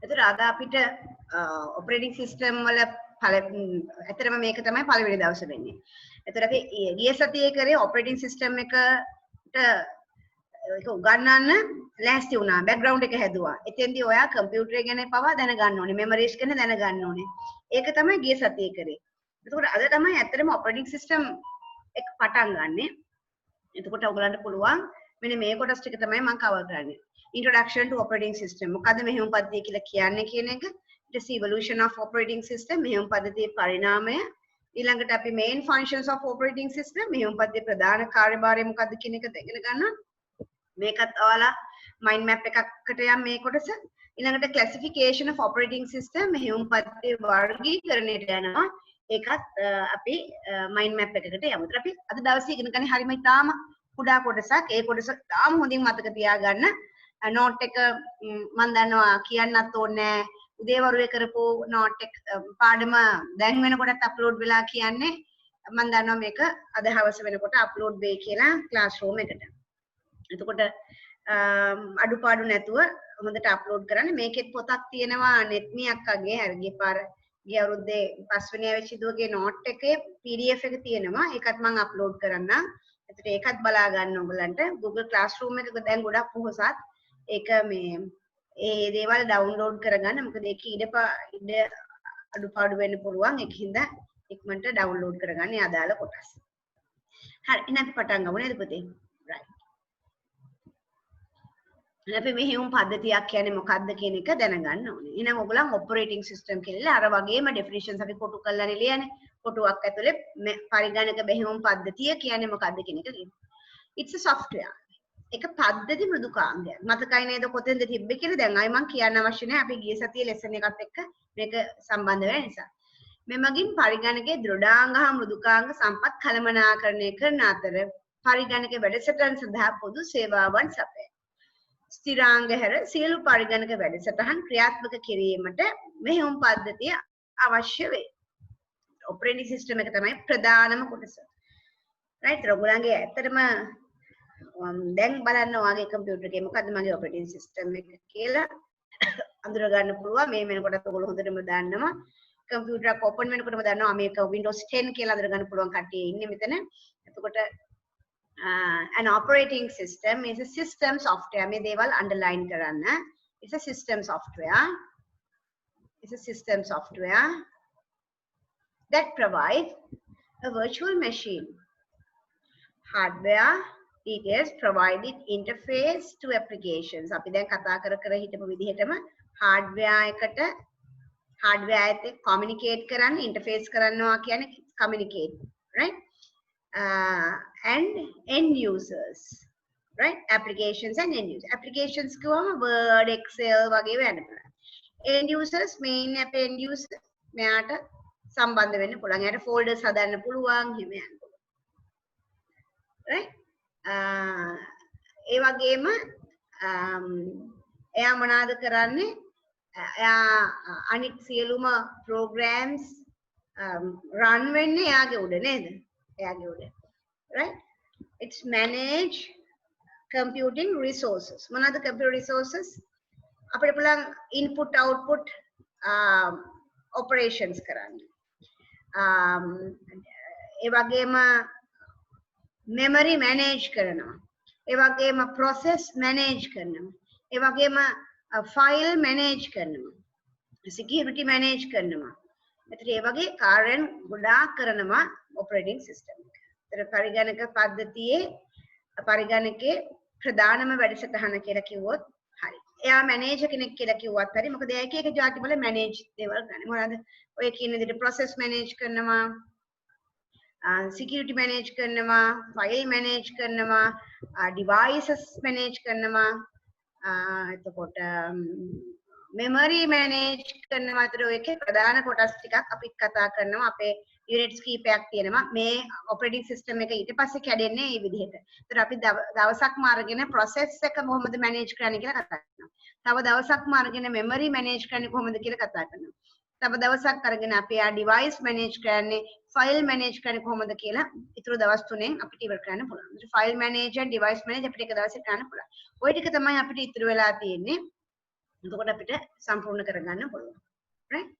එතකොට අද අපිට ඔපරේටින් සිස්ටම් වල ඇත්තටම මේක තමයි පළවෙනි දවසේ වෙන්නේ. එතකොට අපි ගිය සතියේ කරේ ඔපරේටින් සිස්ටම් එකට ඒක උගන්වන්න ලෑස්ති වුණා. බෑග්ග්‍රවුන්ඩ් එක හැදුවා. එතෙන්දී ඔයා කම්පියුටර් ගැන පවා දැනගන්න ඕනේ. මෙමරිස් ගැන දැනගන්න ඕනේ. ඒක තමයි ගිය සතියේ කරේ. එතකොට අද තමයි ඇත්තටම ඔපරේටින් සිස්ටම් එක පටන් ගන්නෙ. එතකොට ඔයගලන්ට පුළුවන් මෙන්න මේ කොටස් ටික තමයි මම කවර් කරන්නේ. Introduction to operating system. මොකද්ද මෙහෙයුම් පද්ධතිය කියලා කියන්නේ කියන එක. ඊට පස්සේ evolution of operating system මෙහෙයුම් පද්ධතියේ පරිණාමය. ඊළඟට අපි main functions of operating system මෙහෙයුම් පද්ධතියේ ප්‍රධාන කාර්යභාරය මොකද්ද කියන එක ඉගෙන ගන්නවා. මේකත් ඔයාලා mind map එකකට යම් මේ කොටස. ඊළඟට classification of operating system මෙහෙයුම් පද්ධතියේ වර්ගීකරණයට යනවා. ඒකත් අපි mind map එකකට යමු. අපි අද දවසේ ඉගෙන ගන්න හරියම ඉතාම කුඩා කොටසක්. ඒ කොටස තාම හොඳින් මතක තියාගන්න. නෝට් එක මම දන්නවා කියන්නත් ඕනේ නැහැ. උදේවරුේ කරපු නෝට් එක පාඩම දැන් වෙනකොටත් අප්ලෝඩ් වෙලා කියන්නේ මම දන්නවා මේක අද හවස වෙනකොට අප්ලෝඩ් වෙයි කියලා ක්ලාස් රූම් එකට. එතකොට අඩුපාඩු නැතුව හොඳට අප්ලෝඩ් කරන්න. මේකෙත් පොතක් තියෙනවා නෙත්මි අක්කගේ හරිය පාර ගිය අවුරුද්දේ 5 වෙනි අවුරුද්දේ නෝට් එකේ PDF එක තියෙනවා. ඒකත් මම අප්ලෝඩ් කරන්නම්. එතකොට ඒකත් බලා ගන්න ඔයගලන්ට Google Classroom එකක දැන් ගොඩක් පොහොසත් ඒක මේ ඒ දේවල් ඩවුන්ලෝඩ් කරගන්න. මොකද ඒක ඉඩ අඩුපාඩු වෙන්න පුළුවන්. ඒකින්ද ඉක්මනට ඩවුන්ලෝඩ් කරගන්න අදාළ කොටස්. හරි එහෙනම් අපි පටන් ගමු නේද පුතේ? right. අපි මෙහෙයුම් පද්ධතියක් කියන්නේ මොකක්ද කියන එක දැනගන්න ඕනේ. එහෙනම් ඔයගොල්ලන් ඔපරේටින් සිස්ටම් කියලා අර වගේම ඩෙෆිනිෂන්ස් අපි කොටු කරලා ලියන්නේ. කොටුවක් ඇතුලේ පරිගණක මෙහෙයුම් පද්ධතිය කියන්නේ මොකක්ද කියන එක ලියන්න. It's a software. එක පද්ධති මෘදුකාංගයක්. මතකයි නේද කොතෙන්ද තිබ්බේ කියලා දැන් ආයි මම කියන්න අවශ්‍ය නැහැ. අපි ගිය සතියේ ලෙසන් එකත් එක්ක මේක සම්බන්ධ වෙන නිසා. මෙමගින් පරිගණකයේ දෘඩාංග හා මෘදුකාංග සම්පත් කළමනාකරණය කරන අතර පරිගණක වැඩසටහන් සඳහා පොදු සේවාවන් සපයයි. ස්ථිරාංග හැර සියලු පරිගණක වැඩසටහන් ක්‍රියාත්මක කිරීමට මෙහෙයුම් පද්ධතිය අවශ්‍ය වේ. ඔපරේටින් සිස්ටම් එක තමයි ප්‍රධානම කොටස. රයිට් ඔයගොල්ලන්ගේ ඇත්තටම දැන් බලන්න ඔයාගේ කම්පියුටර් එකේ මොකද්ද මගේ ඔපරේටින් සිස්ටම් එක කියලා අඳුර ගන්න පුළුවන්. මේ වෙනකොටත් ඔයගොල්ලෝ හොඳටම දන්නවා. කම්පියුටර් එක ඕපන් වෙනකොටම දන්නවා මේක Windows 10 කියලා අඳුර ගන්න පුළුවන් කට්ටිය ඉන්නේ මෙතන. එතකොට an operating system is a system software. මේ දේවල් underline කරන්න. It's a system software. It's a system software that provides a virtual machine. Hardware details provided interface to applications. අපි දැන් කතා කර හිටපු විදිහටම hardware එකට hardware එකත් communicate කරන්න interface කරනවා කියන්නේ communicate, right? And end users, right? Applications and end users. Applications කියවම Word, Excel වගේ වෙන්න පුළුවන්. End users main app end user මෙයාට සම්බන්ධ වෙන්න පුළුවන්. එයාට folders හදන්න පුළුවන් එහෙම යන්න පුළුවන්. right? ඒ වගේම එයා මොනවද කරන්නේ? එයා අනිත් සියලුම programs run වෙන්නේ එයාගේ උඩ නේද? එයාගේ උඩ. right? It's manage computing resources. මොනවද computer resources? අපිට පුළුවන් input output operations කරන්න. ඒ වගේම memory manage කරනවා. ඒ වගේම process manage කරනවා. ඒ වගේම file manage කරනවා. security manage කරනවා. එතකොට ඒ වගේ කාර්යයන් ගොඩාක් කරනවා operating system එක. ඒතර පරිගණක පද්ධතියේ පරිගණකයේ ප්‍රධානම වැඩසටහන කියලා කිව්වොත් හරි. එයා මැනේජර් කෙනෙක් කියලා කිව්වත් හරි. මොකද එයා එක එක જાති වල මැනේජ් දේවල් ගන්න. මොනවාද? ඔය කියන විදිහට process manage කරනවා. security manage කරනවා, file manage කරනවා, devices manage කරනවා, එතකොට memory manage කරනවා. අතර ඔයකේ ප්‍රධාන කොටස් ටිකක් අපි කතා කරනවා. අපේ units කීපයක් තියෙනවා. මේ operating system එක ඊට පස්සේ කැඩෙන්නේ මේ විදිහට. ඒතර අපි දවසක්ම අරගෙන process එක කොහොමද manage කරන්නේ කියලා කතා කරනවා. තව දවසක්ම අරගෙන memory manage කරන්නේ කොහොමද කියලා කතා කරනවා. තව දවසක් අරගෙන අපි ආ device manage කරන්නේ, file manage කරන්නේ කොහොමද කියලා ඊටු දවස් තුනෙන් අපිට ඉවර කරන්න පුළුවන්. file manage and device manage අපිට එක දවසේ කරන්න පුළුවන්. ওই ටික තමයි අපිට ඉතුරු වෙලා තියෙන්නේ. එතකොට අපිට සම්පූර්ණ කරගන්න පුළුවන්. right?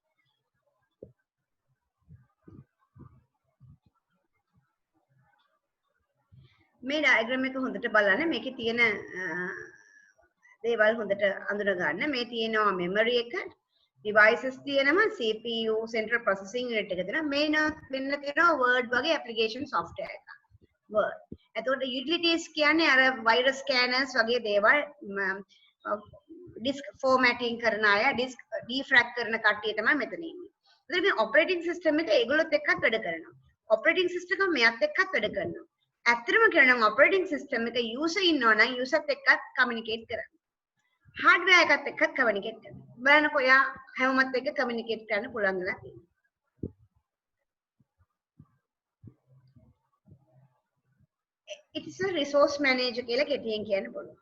මේ ඩයග්‍රෑම් එක හොඳට බලන්න. මේකේ තියෙන දේවල් හොඳට අඳුන ගන්න. මේ තියෙනවා මෙමරි එක, devices තියෙනවා, CPU central processing unit එක තියෙනවා. මේ වෙන්න තියෙනවා word වගේ application software එකක්. word. එතකොට utilities කියන්නේ අර virus scanners වගේ දේවල් disk formatting කරන අය, disk defrag කරන කට්ටිය තමයි මෙතන ඉන්නේ. එතකොට මේ operating system එක ඒගොල්ලොත් එක්කත් වැඩ කරනවා. operating system එක මෙයත් එක්කත් වැඩ කරනවා. ඇත්තටම කියනවා operating system එක user ඉන්නවා නම් userත් එක්කත් communicate කරනවා. hardware එකත් එක්කත් communicate කරනවා. බලන්නකො යා හැමමත් එක්ක communicate කරන්න පුළුවන් වෙලා තියෙනවා. it is a resource manager කියලා කෙටියෙන් කියන්න පුළුවන්.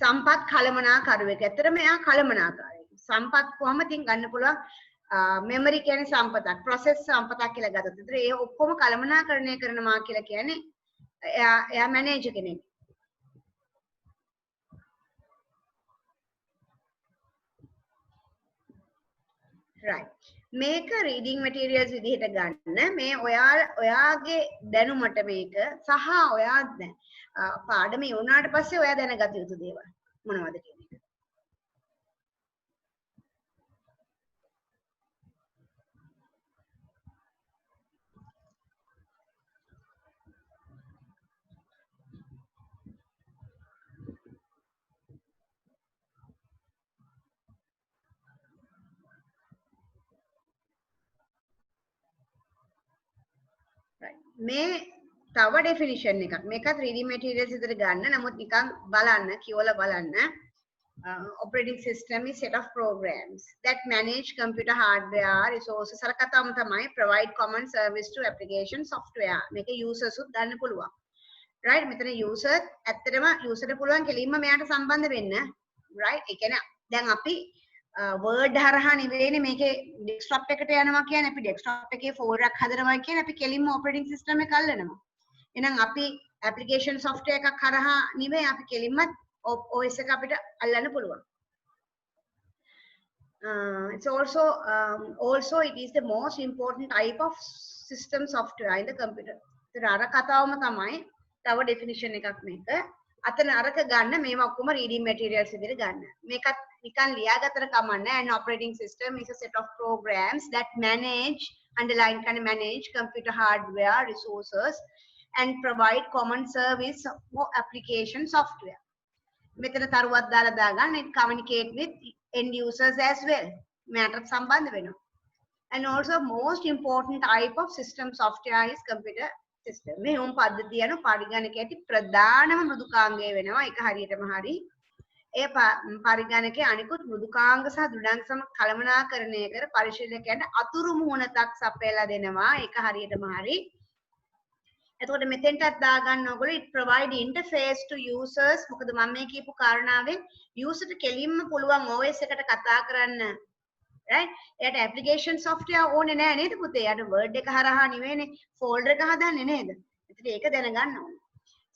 සම්පත් කළමනාකරුවෙක්. ඇත්තටම එයා කළමනාකාරයෙක්. සම්පත් කොහොම තින් ගන්න පුළුවන් මෙමරි කියන්නේ සම්පතක්, process සම්පතක් කියලා ගත්තොත්. ඒතර ඒ ඔක්කොම කළමනාකරණය කරනවා කියලා කියන්නේ එයා මැනේජර් කෙනෙක්. right. මේක reading materials විදිහට ගන්න. මේ ඔයාගේ දැනුමට මේක සහ ඔයා පාඩමේ වුණාට පස්සේ ඔයා දැනගත යුතු දේවල් මොනවද කියන එක. මේ තව ඩෙෆිනිෂන් එකක්. මේකත් reading materials විතර ගන්න. නමුත් නිකන් බලන්න, කියවලා බලන්න. Operating system is set of programs that manage computer hardware resources. අර කතාවම තමයි provide common service to application software. මේක users උත් ගන්න පුළුවන්. right? මෙතන user ඇත්තටම user ට පුළුවන් කෙලින්ම මෙයාට සම්බන්ධ වෙන්න. right? ඒ කියන්නේ දැන් අපි word හරහා නෙවෙයිනේ මේකේ desktop එකට යනවා කියන්නේ අපි desktop එකේ folder එකක් හදනවා කියන්නේ අපි කෙලින්ම operating system එක අල්ලනවා. එහෙනම් අපි application software එකක් හරහා නෙවෙයි අපි කෙලින්ම OS එක අපිට අල්ලන්න පුළුවන්. It's also it is the most important type of system software in the computer. ඒතර අර කතාවම තමයි තව definition එකක් මේක. අතන අරක ගන්න මේවා ඔක්කොම reading materials විදිහට ගන්න. මේකත් නිකන් ලියාගත්තට කමන්නේ. An operating system is a set of programs that underline kind of manage computer hardware resources and provide common service for application software. මෙතන තරුවක් දාලා දාගන්න it communicate with end users as well. මෙයාට සම්බන්ධ වෙනවා. And also most important type of system software is computer system. මේ home පද්ධතිය යන පරිගණකයේ ප්‍රධානම මෘදුකාංගය වෙනවා. ඒක හරියටම හරි. ඒ පරිගණකයේ අනිකුත් මෘදුකාංග සහ දෘඩාංග සම කළමනාකරණය කර පරිශීලකයන්ට අතුරු මුහුණක් සපයලා දෙනවා. ඒක හරියටම හරි. එතකොට මෙතෙන්ටත් දාගන්න ඕගොල්ලෝ it provide interface to users. මොකද මම මේ කියපු කාරණාවෙන් user ට කෙලින්ම පුළුවන් OS එකට කතා කරන්න. right? එයාට application software ඕනේ නෑ නේද පුතේ? එයාට word එක හරහා නෙවෙයිනේ folder එක හදන්නේ නේද? ඒත් ඒක දැනගන්න ඕනේ.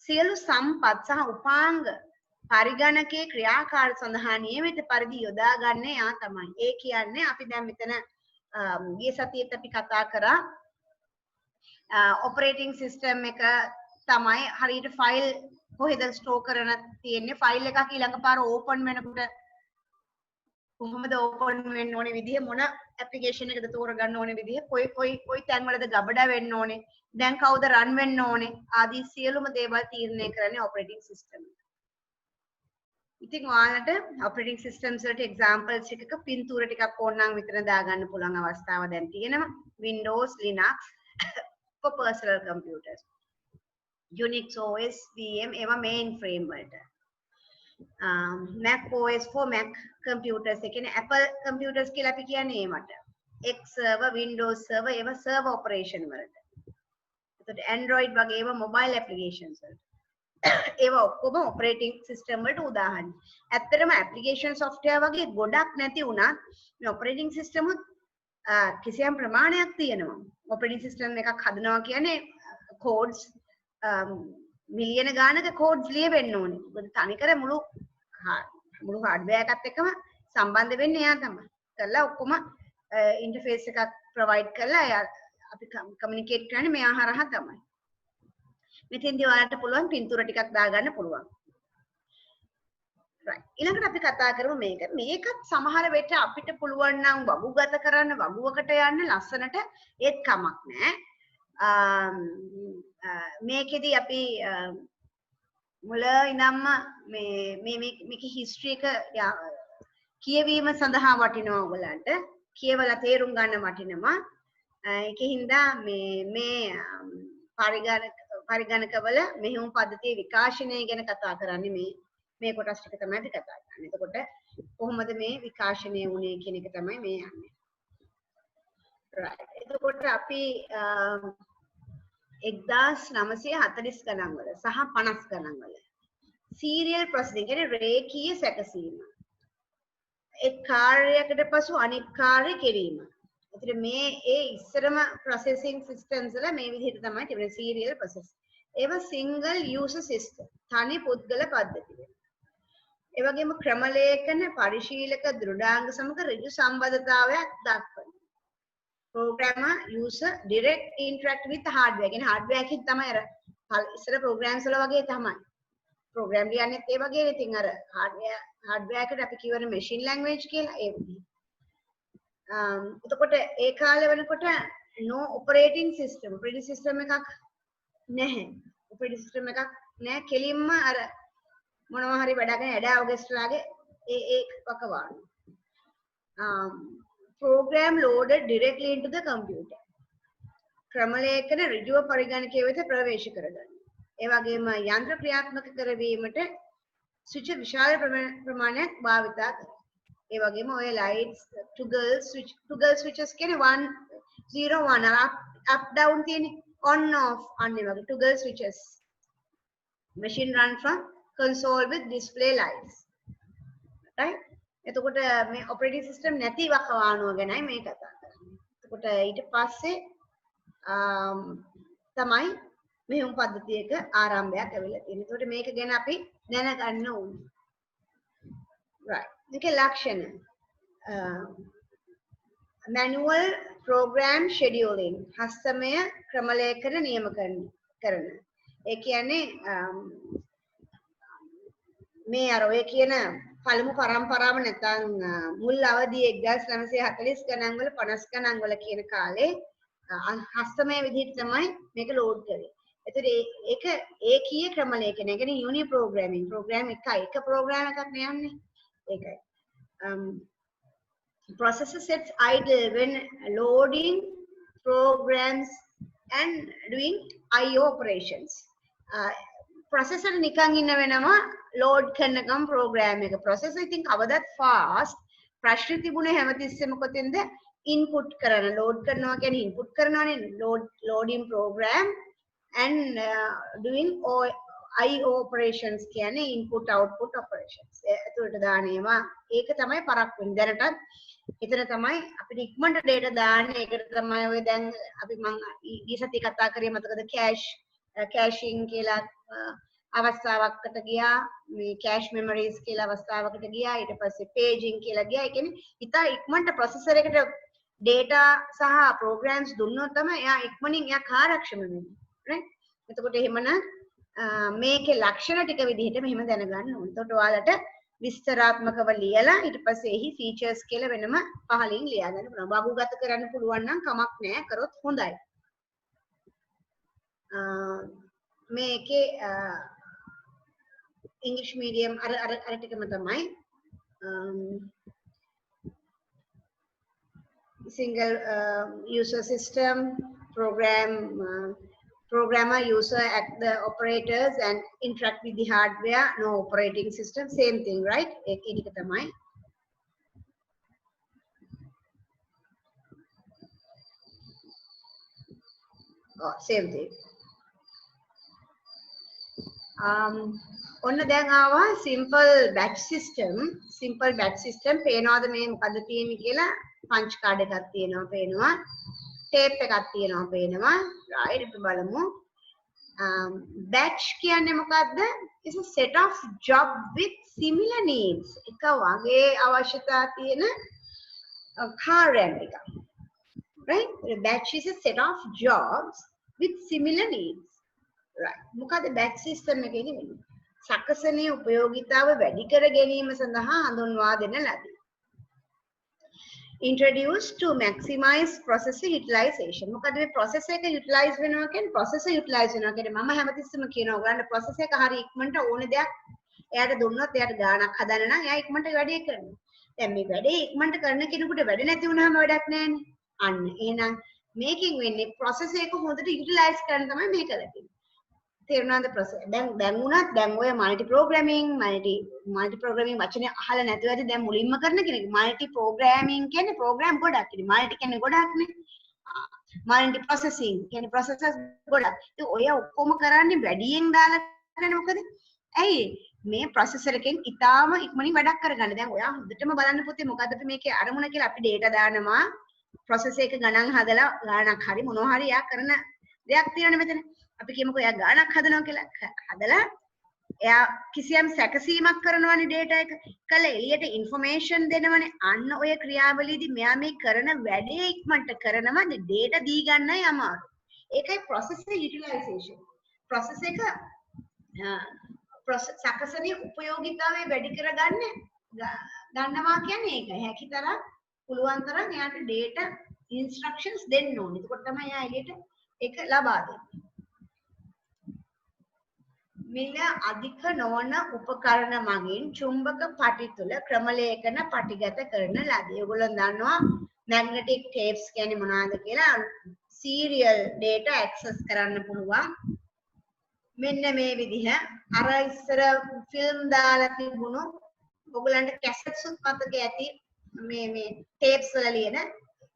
සියලු සම්පත් සහ උපාංග පරිගණකයේ ක්‍රියාකාර සඳහා නියමිත පරිදි යොදාගන්නේ යා තමයි. ඒ කියන්නේ අපි දැන් මෙතන ගිය සතියේත් අපි කතා කරා operating system එක තමයි හරියට file කොහෙද store කරන තියෙන්නේ file එකක් ඊළඟ පාර open වෙනකොට කොහොමද open වෙන්න ඕනේ විදිය මොන application එකද තෝරගන්න ඕනේ විදිය කොයි තැන් වලද ගබඩා වෙන්න ඕනේ දැන් කවුද run වෙන්න ඕනේ ආදී සියලුම දේවල් තීරණය කරන්නේ operating system එක. ඉතින් ඔයාලට operating systems වලට examples එකක පින්තූර ටිකක් ඕනනම් විතර දාගන්න පුළුවන් අවස්ථාව දැන් තියෙනවා. Windows, Linux for personal computers. Unix OS, VM ඒවා mainframe වලට. Mac OS for Mac computers ඒ කියන්නේ Apple computers කියලා අපි කියන්නේ ඒවට. X server, Windows server ඒවා server operation වලට. එතකොට Android වගේ ඒවා mobile applications වලට. ඒවා ඔක්කොම operating system වලට උදාහරණ. ඇත්තටම application software වගේ ගොඩක් නැති වුණත් මේ operating system උත් කිසියම් ප්‍රමාණයක් තියෙනවා. operating system එකක් හදනවා කියන්නේ codes මිලියන ගානක codes ලියවෙන්න ඕනේ. මොකද තනිකර මුළු මුළු හાર્ඩ්වෙයාර් එකත් එක්කම සම්බන්ධ වෙන්නේ එයා තමයි. කරලා ඔක්කොම ඉන්ටර්ෆේස් එකක් ප්‍රොවයිඩ් කරලා එයා අපි කමියුනිකේට් කරන්නේ මෙයා හරහා තමයි. මෙතෙන්දී ඔයාලට පුළුවන් පින්තූර ටිකක් දාගන්න පුළුවන්. right. ඊළඟට අපි කතා කරමු මේකත් සමහර වෙලට අපිට පුළුවන් නම් වගුගත කරන්න වගුවකට යන්න ලස්සනට ඒත් කමක් නැහැ. මේකෙදි අපි මුල ඉඳන්ම මේක හිස්ටරි එක කියවීම සඳහා වටිනවා ඔයගලන්ට. කියවලා තේරුම් ගන්න වටිනවා. ඒකින්ද මේ පරිගණකවල මෙහෙයුම් පද්ධතිය විකාශනය ගැන කතා කරන්නේ මේ කොටස් ටික තමයි අපි කතා කරන්නේ. එතකොට කොහොමද මේ විකාශනය වුනේ කියන එක තමයි මේ යන්නේ. right. එතකොට අපි 1940 ගණන් වල සහ 50 ගණන් වල සීරියල් ප්‍රොසෙසිං කියන්නේ රේඛීය සැකසීම. එක් කාර්යයකට පසු අනෙක් කාර්ය කිරීම. ඒතර මේ ඉස්සරම ප්‍රොසෙසිං සිස්ටම්ස් වල මේ විදිහට තමයි තිබෙන්නේ සීරියල් ප්‍රොසෙස්. ඒව සිංගල් යූසර් සිස්ටම් තනි පුද්ගල පද්ධතිය. ඒ වගේම ක්‍රම ලේඛන පරිශීලක දෘඩාංග සමග ඍජු සම්බන්ධතාවයක් දක්වන. programmer user direct interact with hardware. කියන්නේ hardware එකකින් තමයි අර ඉස්සර programs වල වගේ තමයි. program ලියන්නෙත් ඒ වගේ. ඉතින් අර hardware එකට අපි කියවන machine language කියලා ඒ විදිහට. එතකොට ඒ කාලේ වෙනකොට no operating system එකක් නැහැ. operating system එකක් නැහැ. කෙලින්ම අර මොනවා හරි වැඩ කරන ඇඩා ඔගස්ට්ලාගේ ඒ වකවානු. program loaded directly into the computer. ක්‍රම ලේඛන ඍජුව පරිගණකයේ වෙත ප්‍රවේශ කරගන්න. ඒ වගේම යන්ත්‍ර ක්‍රියාත්මක කරවීමට ස්විච් විශාල ප්‍රමාණයක් භාවිතා කරනවා. ඒ වගේම ඔය lights toggle switches කියන්නේ 1 0 1 up down තියෙන්නේ on off අන්නේ වගේ toggle switches. machine run from console with display lights. right. එතකොට මේ operating system නැති වකවානුව ගැනයි මේ කතා කරන්නේ. එතකොට ඊට පස්සේ තමයි මෙහෙයුම් පද්ධතියක ආරම්භයක් ඇවිල්ලා තියෙන්නේ. එතකොට මේක ගැන අපි දැනගන්න ඕනේ. right. මේකේ ලක්ෂණ manual program scheduling හස්තමය ක්‍රම ලේඛන නියම කරන. ඒ කියන්නේ මේ අර ඔය කියන පළමු පරම්පරාව නැත්නම් මුල් අවධියේ 1940 ගණන් වල 50 ගණන් වල කියන කාලේ හස්තමය විදිහට තමයි මේක ලෝඩ් කරේ. ඒතර ඒක ඒකීය ක්‍රම ලේඛනය. ඒ කියන්නේ යුනි ප්‍රෝග්‍රෑමින් ප්‍රෝග්‍රෑම් එක ප්‍රෝග්‍රෑම් එකක් නෙයන්නේ. ඒකයි. processor sets idle when loading programs and doing IO operations. processor නිකන් ඉන්න වෙනවා load කරනකම් program එක. processor ඉතින් කවදත් fast. ප්‍රශ්න තිබුණේ හැමතිස්සෙම කොතෙන්ද input කරන load කරනවා කියන්නේ input කරනවානේ loading program and doing IO operations කියන්නේ input output operations. ඒකට දාන්නේවා ඒක තමයි පරක් වෙන්නේ. දැනටත් එතන තමයි අපිට ඉක්මනට data දාන්නේ. ඒකට තමයි ඔය දැන් අපි මම ඊ සතිය කතා කරේ මතකද caching කියලා අවස්ථාවකට ගියා. මේ cache memories කියලා අවස්ථාවකට ගියා. ඊට පස්සේ paging කියලා ගියා. ඒ කියන්නේ ඉතා ඉක්මනට processor එකට data සහ programs දුන්නොත් තමයි එයා ඉක්මනින් එයා කාර්යක්ෂම වෙන්නේ. right. එතකොට එහෙමනම් මේකේ ලක්ෂණ ටික විදිහට මෙහෙම දැනගන්න ඕනේ. එතකොට ඔයාලට විස්තරාත්මකව ලියලා ඊට පස්සේ එහි ෆීචර්ස් කියලා වෙනම පහලින් ලියා ගන්න පුළුවන්. වගුගත කරන්න පුළුවන් නම් කමක් නැහැ. කරොත් හොඳයි. මේකේ ඉංග්‍රීසි මීඩියම් අර ටිකම තමයි. single user system programmer user act the operators and interact with the hardware, no operating system, same thing, right? ඒක තමයි. same thing. ඔන්න දැන් ආවා simple batch system පේනවාද මේ මොකද්ද තියෙන්නේ කියලා. punch card එකක් තියෙනවා පේනවා. tape එකක් තියෙනවා පේනවා. right. අපි බලමු. batch කියන්නේ මොකද්ද? It's a set of job with similar needs එක වගේ අවශ්‍යතා තියෙන කාර්යයන් ටික. Right? A batch is a set of jobs with similar needs. Right. මොකද batch system එකේ වෙන්නේ? සකසනේ උපයෝගීතාව වැඩි කර ගැනීම සඳහා හඳුන්වා දෙන ලදී. Introduced to maximize processor utilization. මොකද මේ processor එක utilize වෙනවා කියන්නේ processor utilize වෙනවා කියන්නේ මම හැමතිස්සෙම කියනවා ඔයගලන්ට processor එක හරි ඉක්මනට ඕන දෙයක් එයාට දුන්නොත් එයාට ගාණක් හදන්න නම් එයා ඉක්මනට වැඩේ කරනවා. දැන් මේ වැඩේ ඉක්මනට කරන කෙනෙකුට වැඩ නැති වුණාම වැඩක් නැහැනේ. අන්න එහෙනම් මේකෙන් වෙන්නේ processor එක හොඳට utilize කරන්න තමයි මේ කරලා තියෙන්නේ. තේරුණාද process? දැන් උනත් දැන් ඔය multi programming වචනේ අහලා නැතුව ඇති දැන් මුලින්ම කරන කෙනෙක් multi programming කියන්නේ program ගොඩක් ඉතින් multi කියන්නේ ගොඩක් නේ multi processing කියන්නේ processors ගොඩක් ඉතින් ඔය ඔක්කොම කරන්නේ වැඩියෙන් දාලා කරන්නේ මොකද ඇයි මේ processor එකෙන් ඉතාලම ඉක්මනින් වැඩක් කරගන්න දැන් ඔයා හොඳටම බලන්න පුතේ මොකද්ද අපි මේකේ අරමුණ කියලා අපි data දානවා processor එක ගණන් හදලා ගාණක් හරි මොනවා හරි යා කරන දෙයක් තියෙනවනේ මෙතන අපි කියමුකෝ එයා ගාණක් හදනවා කියලා හදලා එයා කිසියම් සැකසීමක් කරනවනේ data එක කළ එළියට information දෙනවනේ අන්න ඔය ක්‍රියාවලියේදී මෙයා මේ කරන වැඩේ ඉක්මනට කරනවා data දී ගන්නයි අමාරු ඒකයි processor utilization process එක සකසනේ උපයෝගීතාවය වැඩි කරගන්න ගන්නවා කියන්නේ ඒකයි හැකිතරම් පුළුවන් තරම් එයාට data instructions දෙන්න ඕනේ එතකොට තමයි එයා එළියට ඒක ලබා දෙන්නේ මිල අධික නොවන උපකරණ මගින් චුම්බක පටි තුල ක්‍රමලේඛන පටිගත කරන ලදී. ඔයගොල්ලෝ දන්නවා magnetic tapes කියන්නේ මොනවද කියලා serial data access කරන්න පුළුවන්. මෙන්න මේ විදිහ අර ඉස්සර ෆිල්ම් දාලා තිබුණු ඔයගොල්ලන්ට කැසට්ස් උත් මතක ඇති මේ tapes වල ලියන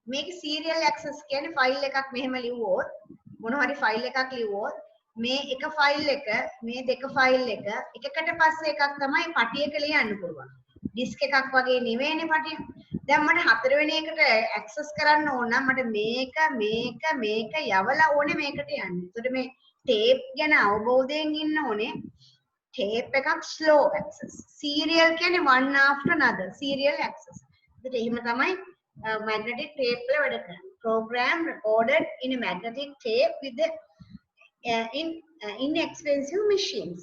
මේක serial access කියන්නේ ෆයිල් එකක් මෙහෙම ලිව්වොත් මොන හරි ෆයිල් එකක් ලිව්වොත් මේ එක ෆයිල් එක මේ දෙක ෆයිල් එක එකකට පස්සේ එකක් තමයි පටියක ලියන්න පුළුවන් ඩිස්ක් එකක් වගේ නෙවෙයිනේ පටිය දැන් මට හතරවෙනි එකට ඇක්සස් කරන්න ඕන නම් මට මේක යවලා ඕනේ මේකට යන්න. ඒකට මේ ටේප් ගැන අවබෝධයෙන් ඉන්න ඕනේ. ටේප් එකක් slow access. serial කියන්නේ one after another serial access. ඒකට එහෙම තමයි magnetic tape වල වැඩ කරන්නේ. program recorded in a magnetic tape with the inexpensive machines.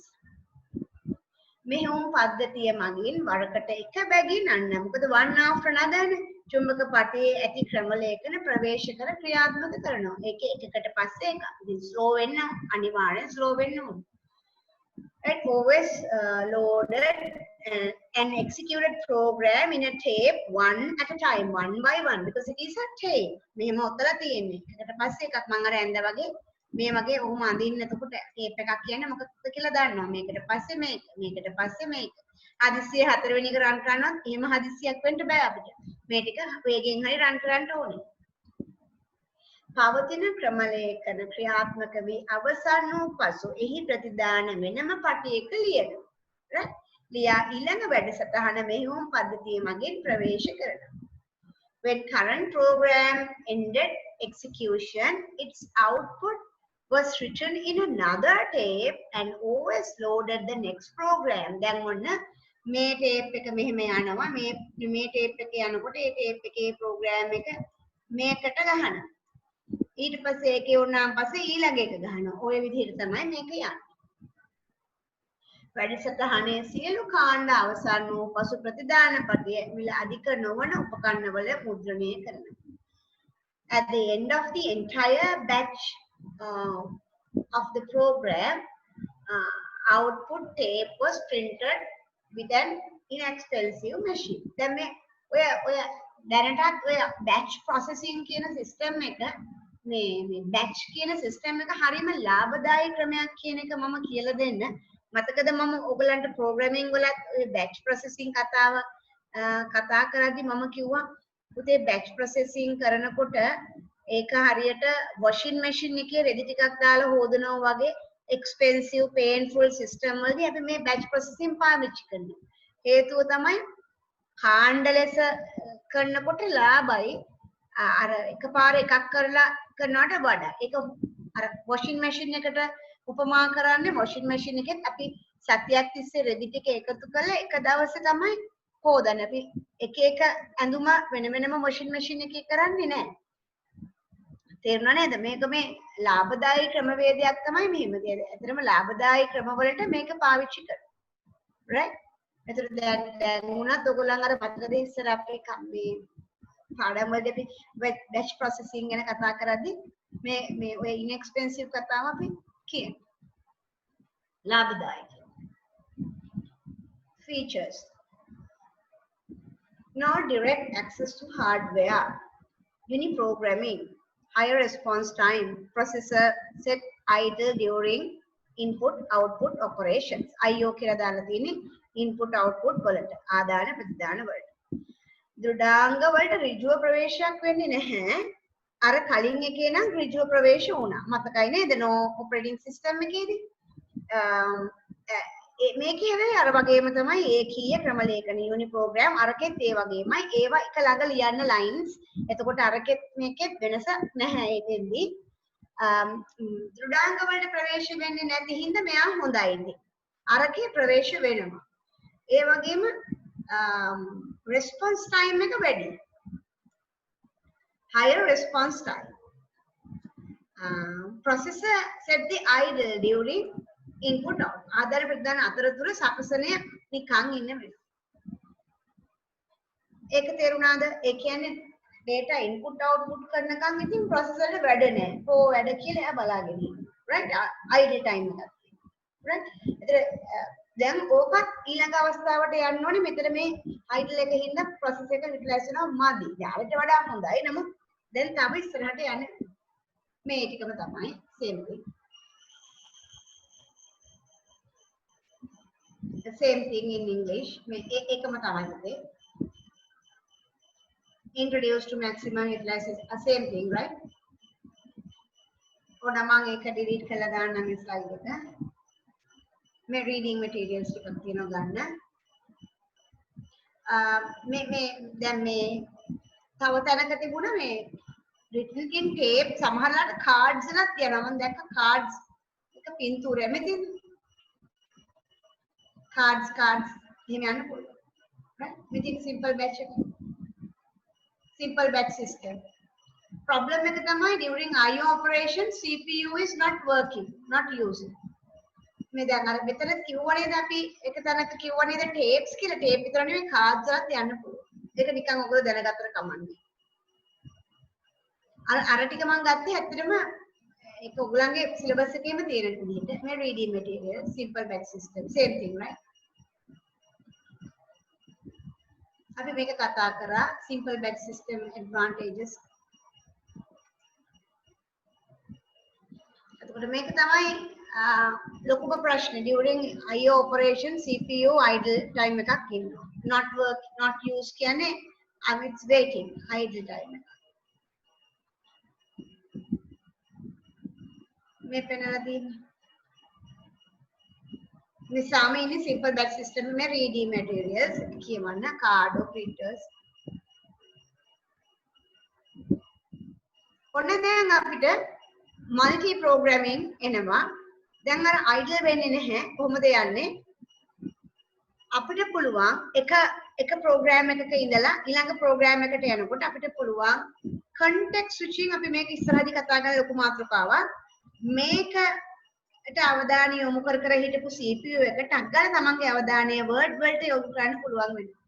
මෙහෙම පද්ධතිය මගින් වරකට එක බැගින් අන්න මොකද one after another නේ චුම්බක පටේ ඇති ක්‍රමලේඛන ප්‍රවේශ කර ක්‍රියාත්මක කරනවා. ඒක එකකට පස්සේ එක. ඉතින් slow වෙන්න අනිවාර්යෙන් slow වෙන්න ඕනේ. It always loaded and executed program in a tape one at a time one by one because it is a tape. මෙහෙම ඔතලා තියෙන්නේ. එකට පස්සේ එකක් මම අර ඇඳ වගේ මේ වගේ ඔහොම අඳින්න එතකොට ටේප් එකක් කියන්නේ මොකක්ද කියලා දන්නවා මේකට පස්සේ මේකට පස්සේ මේක හදිස්සිය හතරවෙනි එක රන් කරනවත් එහෙම හදිස්සියක් වෙන්න බෑ අපිට මේ ටික වේගෙන් හරි රන් කරන්න ඕනේ පවතින ක්‍රමලේඛන ක්‍රියාත්මක වී අවසන් වූ පසු එහි ප්‍රතිදාන වෙනම පටියක ලියනවා ලියා ඊළඟ වැඩසටහන මෙහෙයුම් පද්ධතිය මගින් ප්‍රවේශ කරනවා when current program ended execution its output was written in another tape and always loaded the next program. දැන් ඔන්න මේ tape එක මෙහෙම යනවා මේ tape එක යනකොට ඒ tape එකේ program එක මේකට ගහනවා. ඊට පස්සේ ඒකේ වුණාන් පස්සේ ඊළඟ එක ගහනවා. ඔය විදිහට තමයි මේක යන්නේ. වැඩසටහනේ සියලු කාණ්ඩ අවසන් වූ පසු ප්‍රතිදාන පටිය මිල අධික නොවන උපකරණවල මුද්‍රණය කරනවා. At the end of the entire batch of the program, output tape was printed with an inexpensive machine. දැන් මේ ඔය දැනටත් ඔය batch processing කියන system එක මේ batch කියන system එක හරියම ලාභදායී ක්‍රමයක් කියන එක මම කියලා දෙන්න. මතකද මම ඔයගලන්ට programming වල batch processing කතා කරද්දි මම කිව්වා පුතේ batch processing කරනකොට ඒක හරියට washing machine එකේ රෙදි ටිකක් දාලා හොදනවා වගේ expensive painful system වලදී අපි මේ batch processing පාවිච්චි කරනවා. හේතුව තමයි කාණ්ඩ ලෙස කරනකොට ලාභයි අර එකපාර එකක් කරලා කරනවට වඩා. ඒක අර washing machine එකට උපමා කරන්නේ washing machine එකෙත් අපි සතියක් තිස්සේ රෙදි ටික එකතු කරලා එක දවසේ තමයි හොදන්නේ. අපි එක එක ඇඳුම වෙන වෙනම වොෂින් මැෂින් එකේ කරන්නේ නැහැ. තේරුණා නේද? මේක මේ ලාභදායී ක්‍රමවේදයක් තමයි මෙහෙම. ඇත්තටම ලාභදායී ක්‍රම වලට මේක පාවිච්චි කරනවා. right? එතකොට දැන් උනත් ඔයගොල්ලන් අර මතකද ඉස්සර අපි මේ පාඩම් වලදී අපි batch processing ගැන කතා කරද්දී මේ ඔය inexpensive කතාව අපි කියනවා. ලාභදායී features. No direct access to hardware. Uniprogramming. Higher response time. Processor set idle during input output operations. IO කියලා දාලා තියෙන්නේ input output වලට. ආදාන ප්‍රතිදාන වලට. දෘඩාංග වලට ඍජුව ප්‍රවේශයක් වෙන්නේ නැහැ. අර කලින් එකේ නම් ඍජුව ප්‍රවේශ වුණා. මතකයි නේද? no operating system එකේදී. මේකේ හැබැයි අර වගේම තමයි ඒකීය ක්‍රම ලේඛන යුනිප්‍රෝග්‍රෑම් අරකෙත් ඒ වගේමයි. ඒවා එක ළඟ ලියන්න ලයින්ස්. එතකොට අරකෙත් මේකෙත් වෙනස නැහැ ඒකෙන්දී. දෘඩාංග වලට ප්‍රවේශ වෙන්නේ නැති හින්දා මෙයා හොඳයි ඉන්නේ. අරකේ ප්‍රවේශ වෙනවා. ඒ වගේම response time එක වැඩි. higher response time. Processor set the idle during input out. ආදාන ප්‍රතිදාන අතරතුර සකසනය නිකන් ඉන්න වෙනවා. ඒක තේරුණාද? ඒ කියන්නේ data input output කරනකම් ඉතින් processor එක වැඩ නැහැ. කො වැඩ කියලා එයා බලාගෙන ඉන්නවා. right? idle time එකක්. right? දැන් ඕකත් ඊළඟ අවස්ථාවට යන්න ඕනේ. මෙතන මේ idle එක හින්දා process එක utilize වෙනවා මදි. යාලට වඩා හොඳයි. නමුත් දැන් තව ඉස්සරහට යන්න මේ ටිකම තමයි same thing. The same thing in English. මේ එකම තමයි ඉතින්. Introduce to maximum utilization. Same thing, right? ඕන මම ඒක delete කරලා දාන්නම් මේ slide එක. මේ reading materials ටිකක් තියෙනවා ගන්න. මේ දැන් මේ තව තැනක තිබුණා මේ written tape සමහරලාට cards එකක් තියනවා. මම දැක්ක cards එක පින්තූරය මෙතන. cards එහෙම යන්න පුළුවන්. right? within simple batch system. Problem එක තමයි during IO operation CPU is not working, not using. මේ දැන් අර මෙතන කිව්ව නේද අපි එක තැනක කිව්ව නේද tapes කියලා. tape විතර නෙවෙයි cards වලත් යන්න පුළුවන්. ඒක නිකන් ඔයගොල්ලෝ දැනගත්තට කමන්නේ. අර ටික මම ගත්තේ ඇත්තටම ඒක ඔයගොල්ලන්ගේ syllabus එකේම තියෙන විදිහට. මේ reading material simple batch system same thing, right? අපි මේක කතා කරා simple batch system advantages. එතකොට මේක තමයි ලොකුම ප්‍රශ්නේ. during IO operation CPU idle time එකක් ඉන්නවා. not work not use කියන්නේ it's waiting idle time එක. මේ පෙන්නලා තියෙන්නේ මේ සාමේ ඉන්නේ simple batch system में reading materials කියවන්න card or printers. ඔන්න දැන් අපිට multi programming එනවා. දැන් අර idle වෙන්නේ නැහැ. කොහොමද යන්නේ? අපිට පුළුවන් එක program එකක ඉඳලා ඊළඟ program එකට යනකොට අපිට පුළුවන් context switching. අපි මේක ඉස්සරහදී කතා කරන ලොකු මාතෘකාවක්. මේකට අවධානය යොමු කර හිටපු CPU එකට අග්ගල තමන්ගේ අවධානය word වලට යොමු කරන්න පුළුවන් වෙනවා.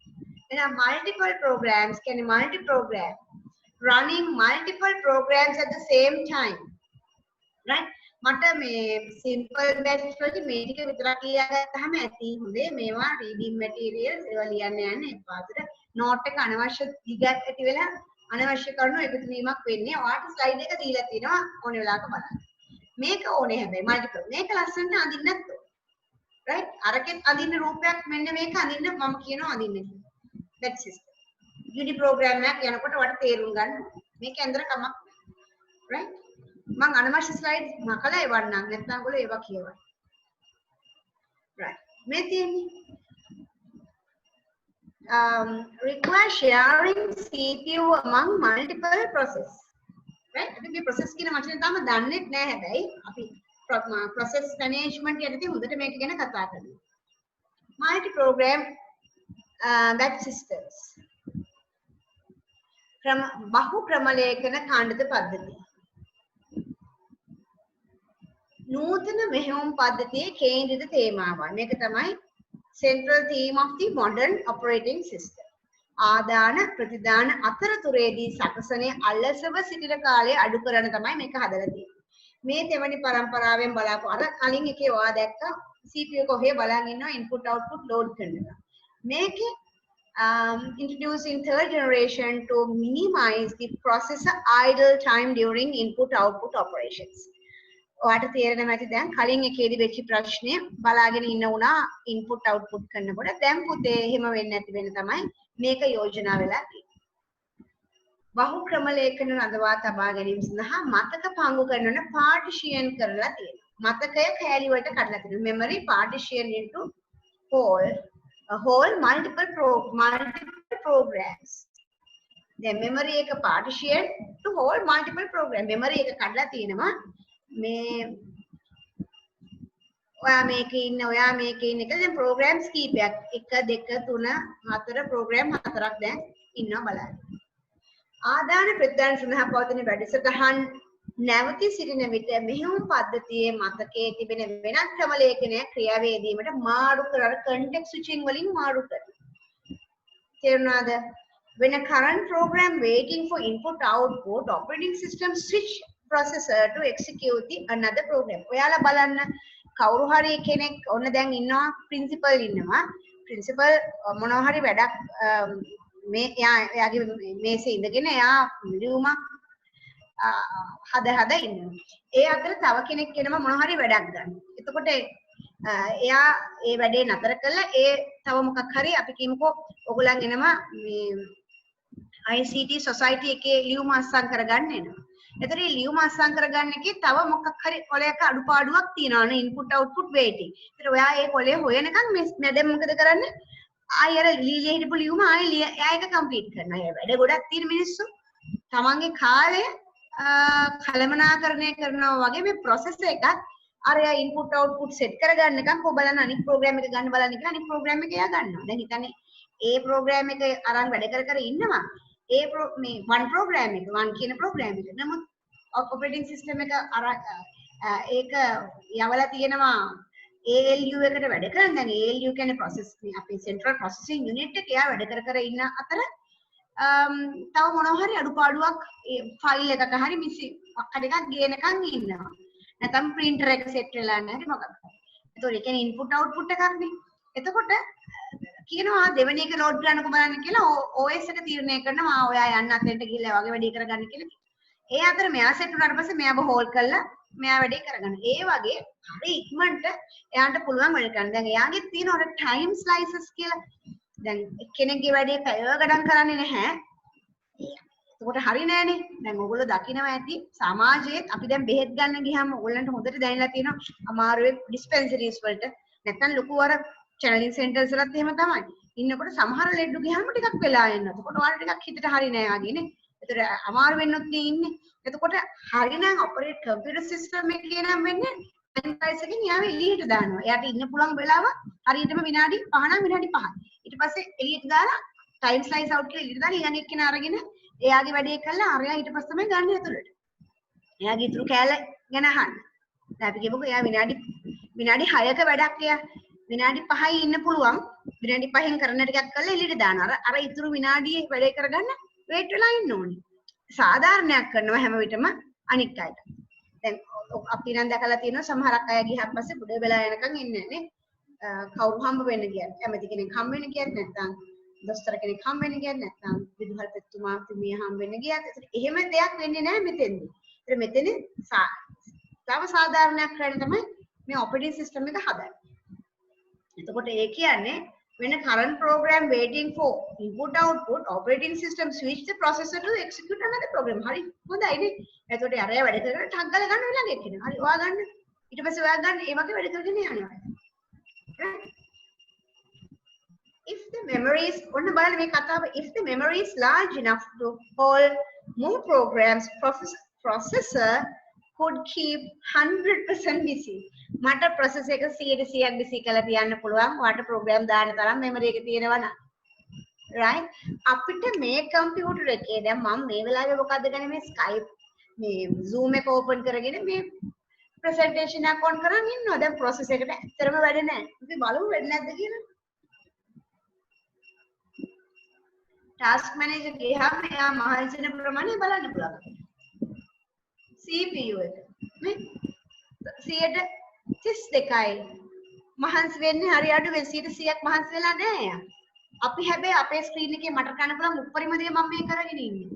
එහෙනම් multiple programs කියන්නේ multi program running multiple programs at the same time, right? මට මේ simple batch වලදී මේ ටික විතරක් ලියාගත්තාම ඇති. හොඳේ මේවා reading materials ඒවා ලියන්න යන්න එපා. ඒතර note එක අනවශ්‍ය දිගක් ඇති වෙලා අනවශ්‍ය කරුණු එකතු වීමක් වෙන්නේ. ඔයාලට slide එක දීලා තියෙනවා ඕන වෙලාවක බලන්න. මේක ඕනේ හැබැයි multiple. මේක ලස්සනට අඳින්න නැත්තෝ. right? අරකෙත් අඳින්න රූපයක් මෙන්න මේක අඳින්න මම කියනවා අඳින්න කියලා. batch system. uniprogram එකක් යනකොට ඔයාලට තේරුම් ගන්න. මේක ඇඳලා කමක් නැහැ. right? මම අනවශ්‍ය ස්ලයිඩ් මකලා එවන්නම් නැත්නම් ඔයගොල්ලෝ ඒවා කියවන්න. right. මේ තියෙන්නේ require sharing CPU among multiple process. right? අපි මේ process කියන වචනේ තාම දන්නේ නැහැ හැබැයි අපි process management යටතේ හොඳට මේක ගැන කතා කරනවා. multi-program batch systems. බහු ක්‍රමලේඛන කාණ්ඩ පද්ධතිය. නූතන මෙහෙයුම් පද්ධතියේ කේන්ද්‍රිත තේමාවයි. මේක තමයි central theme of the modern operating system. ආදාන ප්‍රතිදාන අතරතුරේදී සකසනේ අලසව සිටින කාලය අඩු කරන තමයි මේක හදලා තියෙන්නේ. මේ දෙවනි පරම්පරාවෙන් බලාපොරොත්තු අර කලින් එකේ ඔයා දැක්ක CPU එක ඔහේ බලන් ඉන්නවා input output load කරනවා. මේකේ introducing third generation to minimize the processor idle time during input output operations. ඔයාට තේරෙනවා ඇති දැන් කලින් එකේදී වෙච්ච ප්‍රශ්නය බලාගෙන ඉන්න උනා input output කරනකොට දැන් පුතේ එහෙම වෙන්නේ නැති වෙන තමයි මේක යෝජනා වෙලා තියෙන්නේ. බහු ක්‍රම ලේඛන රඳවා තබා ගැනීම සඳහා මතක පංගු කරන partition කරලා තියෙනවා. මතකය කෑලි වලට කඩලා තියෙනවා. memory partition into whole multiple programs. දැන් memory එක partition to whole multiple program. memory එක කඩලා තියෙනවා. මේ ඔයා මේකේ ඉන්න ඔයා මේකේ ඉන්න එක දැන් programs කීපයක් 1 2 3 4 program 4ක් දැන් ඉන්නවා බලන්න. ආදාන ප්‍රතිදාන සඳහා පවතින වැඩසටහන් නැවතී සිටින විට මෙහෙයුම් පද්ධතියේ මතකයේ තිබෙන වෙනත් ක්‍රම ලේඛනය ක්‍රියාවේදීමට මාරු කර context switching වලින් මාරු කරනවා. තේරුණාද? When a current program waiting for input output, operating system switch processor to execute the another program. ඔයාලා බලන්න කවුරු හරි කෙනෙක් ඔන්න දැන් ඉන්නවා principal ඉන්නවා. principal මොනවා හරි වැඩක් මේ එයාගේ මේසේ ඉඳගෙන එයා ලියුමක් හදා ඉන්නවා. ඒ අතර තව කෙනෙක් එනවා මොනවා හරි වැඩක් ගන්න. එතකොට එයා ඒ වැඩේ නතර කළා ඒ තව මොකක් හරි අපි කියමුකෝ ඔයගොල්ලන් එනවා මේ ICT society එකේ ලියුම අස්සම් කරගන්න එනවා. එතකොට මේ ලියුම අස්සම් කරගන්න එකේ තව මොකක් හරි කොලයක අඩුපාඩුවක් තියෙනවනේ input output waiting. ඒතර ඔයා ඒ කොලේ හොයනකම් මැඩම් මොකද කරන්නේ? ආයෙ අර ලීලිය හිටපු ලියුම ආයෙ එයා එක කම්ප්ලීට් කරනවා. ඒ වැඩ ගොඩක් තියෙන මිනිස්සු තමන්ගේ කාලය කළමනාකරණය කරනවා වගේ මේ process එකක් අර එයා input output set කරගන්නකම් කො බලන්න අනිත් program එක ගන්න බලන්න කියලා අනිත් program එක එයා ගන්නවා. දැන් හිතන්නේ ඒ program එක අරන් වැඩ කර ඉන්නවා. ඒ මේ one program එක one කියන program එක. නමුත් operating system එක අර ඒක යවලා තියෙනවා ALU එකට වැඩ කරන. දැන් ALU කියන්නේ process මේ අපේ central processing unit එක එයා වැඩ කර ඉන්න අතර තව මොනවා හරි අඩුපාඩුවක් ෆයිල් එකක හරි මිසි මොකක්ද එකක් ගේනකන් ඉන්නවා. නැත්නම් printer එක set වෙලා නැහැ මොකක්ද. ඒතකොට ඒ කියන්නේ input output එකක් නේ. එතකොට කියනවා දෙවෙනි එක load කරන්නකො බලන්න කියලා OS එක තීරණය කරනවා ඔයා යන්න අතෙන්ට ගිහලා වගේ වැඩේ කරගන්න කියලා. ඒ අතර මෙයා set වුණාට පස්සේ මෙයාව hold කරලා මෙයා වැඩේ කරගන්න. ඒ වගේ හරි ඉක්මනට එයාට පුළුවන් වැඩ කරන්න. දැන් එයාගේ තියෙන ඔර time slices කියලා. දැන් එක්කෙනෙක්ගේ වැඩේ පැය ගණන් කරන්නේ නැහැ. එතකොට හරි නෑනේ. දැන් ඔයගොල්ලෝ දකිනවා ඇති සමාජයේ අපි දැන් බෙහෙත් ගන්න ගියාම ඔයගොල්ලන්ට හොඳට දැනලා තියෙනවා අමාරුවේ dispensaries වලට නැත්නම් ලොකු අර channeling centers වලත් එහෙම තමයි. ඉන්නකොට සමහර ලෙඩු ගියාම ටිකක් වෙලා එනවා. එතකොට ඔයාලට ටිකක් හිතට හරි නෑ වගේ නේ. ඒතර අමාරු වෙන්නොත් ඉන්නේ. එතකොට හරිනම් ඔපරේට් කම්පියුටර් සිස්ටම් එකේ නම් වෙන්නේ ඇන්ටයිස් එකෙන් යාව එළියට දානවා. එයාට ඉන්න පුළුවන් වෙලාව හරියටම විනාඩි 5 නම් විනාඩි 5යි. ඊට පස්සේ එළියට දාලා ටයිම් ස්ලයිස් අවුට් කියලා එළියට දාලා ඊළඟ එක්කෙනා අරගෙන එයාගේ වැඩේ කළා අරයා ඊට පස්සේ තමයි ගන්න ඇතුළට. එයාගේ ඉතුරු කෑල්ල ගැන අහන්න. දැන් අපි කියමුකෝ එයා විනාඩි 6ක වැඩක් එයා විනාඩි 5යි ඉන්න පුළුවන්. විනාඩි 5න් කරන ටිකක් කරලා එළියට දානවා. අර ඉතුරු විනාඩියේ වැඩේ කරගන්න වේට් වෙලා ඉන්න ඕනේ. සාධාරණයක් කරනවා හැම විටම අනික් අයට. දැන් අපි නම් දැකලා තියෙනවා සමහරක් අය ගියහත් පස්සේ බුඩ වෙලා යනකම් ඉන්නේ නේ. කවුරු හම්බ වෙන්න ගියත් කැමති කෙනෙක් හම්බ වෙන්න ගියත් නැත්නම් දොස්තර කෙනෙක් හම්බ වෙන්න ගියත් නැත්නම් විදුහල්පතිතුමා තුමිය හම්බ වෙන්න ගියත් එහෙම දෙයක් වෙන්නේ නැහැ මෙතෙන්දී. ඒත් මෙතන තව සාධාරණයක් කරන්න තමයි මේ ඔපරේටින් සිස්ටම් එක හදන්නේ. එතකොට ඒ කියන්නේ when a current program waiting for input output, operating system switch the processor to execute another program. හරි හොඳයි නේ. එතකොට අරය වැඩ කරගෙන ටක් ගාලා ගන්න වෙලා ගෙන්න. හරි ඔයා ගන්න. ඊට පස්සේ ඔයා ගන්න ඒ වගේ වැඩ කරගෙන යනවා. If the memory is ඔන්න බලන්න මේ කතාව if the memory is large enough to hold more programs processor could keep 100% busy. මට process එක 100% busy කරලා තියන්න පුළුවන්. වාට program දාන්න තරම් memory එක තියෙනවා නම්. right? අපිට මේ computer එකේ දැන් මම මේ වෙලාවේ මොකද්ද ගන්නේ මේ Skype මේ Zoom එක open කරගෙන මේ presentation එක on කරන් ඉන්නවා. දැන් process එකට ඇත්තටම වැඩ නැහැ. අපි බලමු වෙන්නේ නැද්ද කියලා. task manager ගියාම එයා මහන්සි වෙන ප්‍රමාණය බලන්න පුළුවන්. CPU එක නේ 132යි මහන්සි වෙන්නේ හරි අඩුවෙන් 100ක් මහන්සි වෙලා නැහැ යා. අපි හැබැයි අපේ ස්ක්‍රීන් එකේ මට කරන්න පුළුවන් උඩරිම දේ මම මේ කරගෙන ඉන්නේ.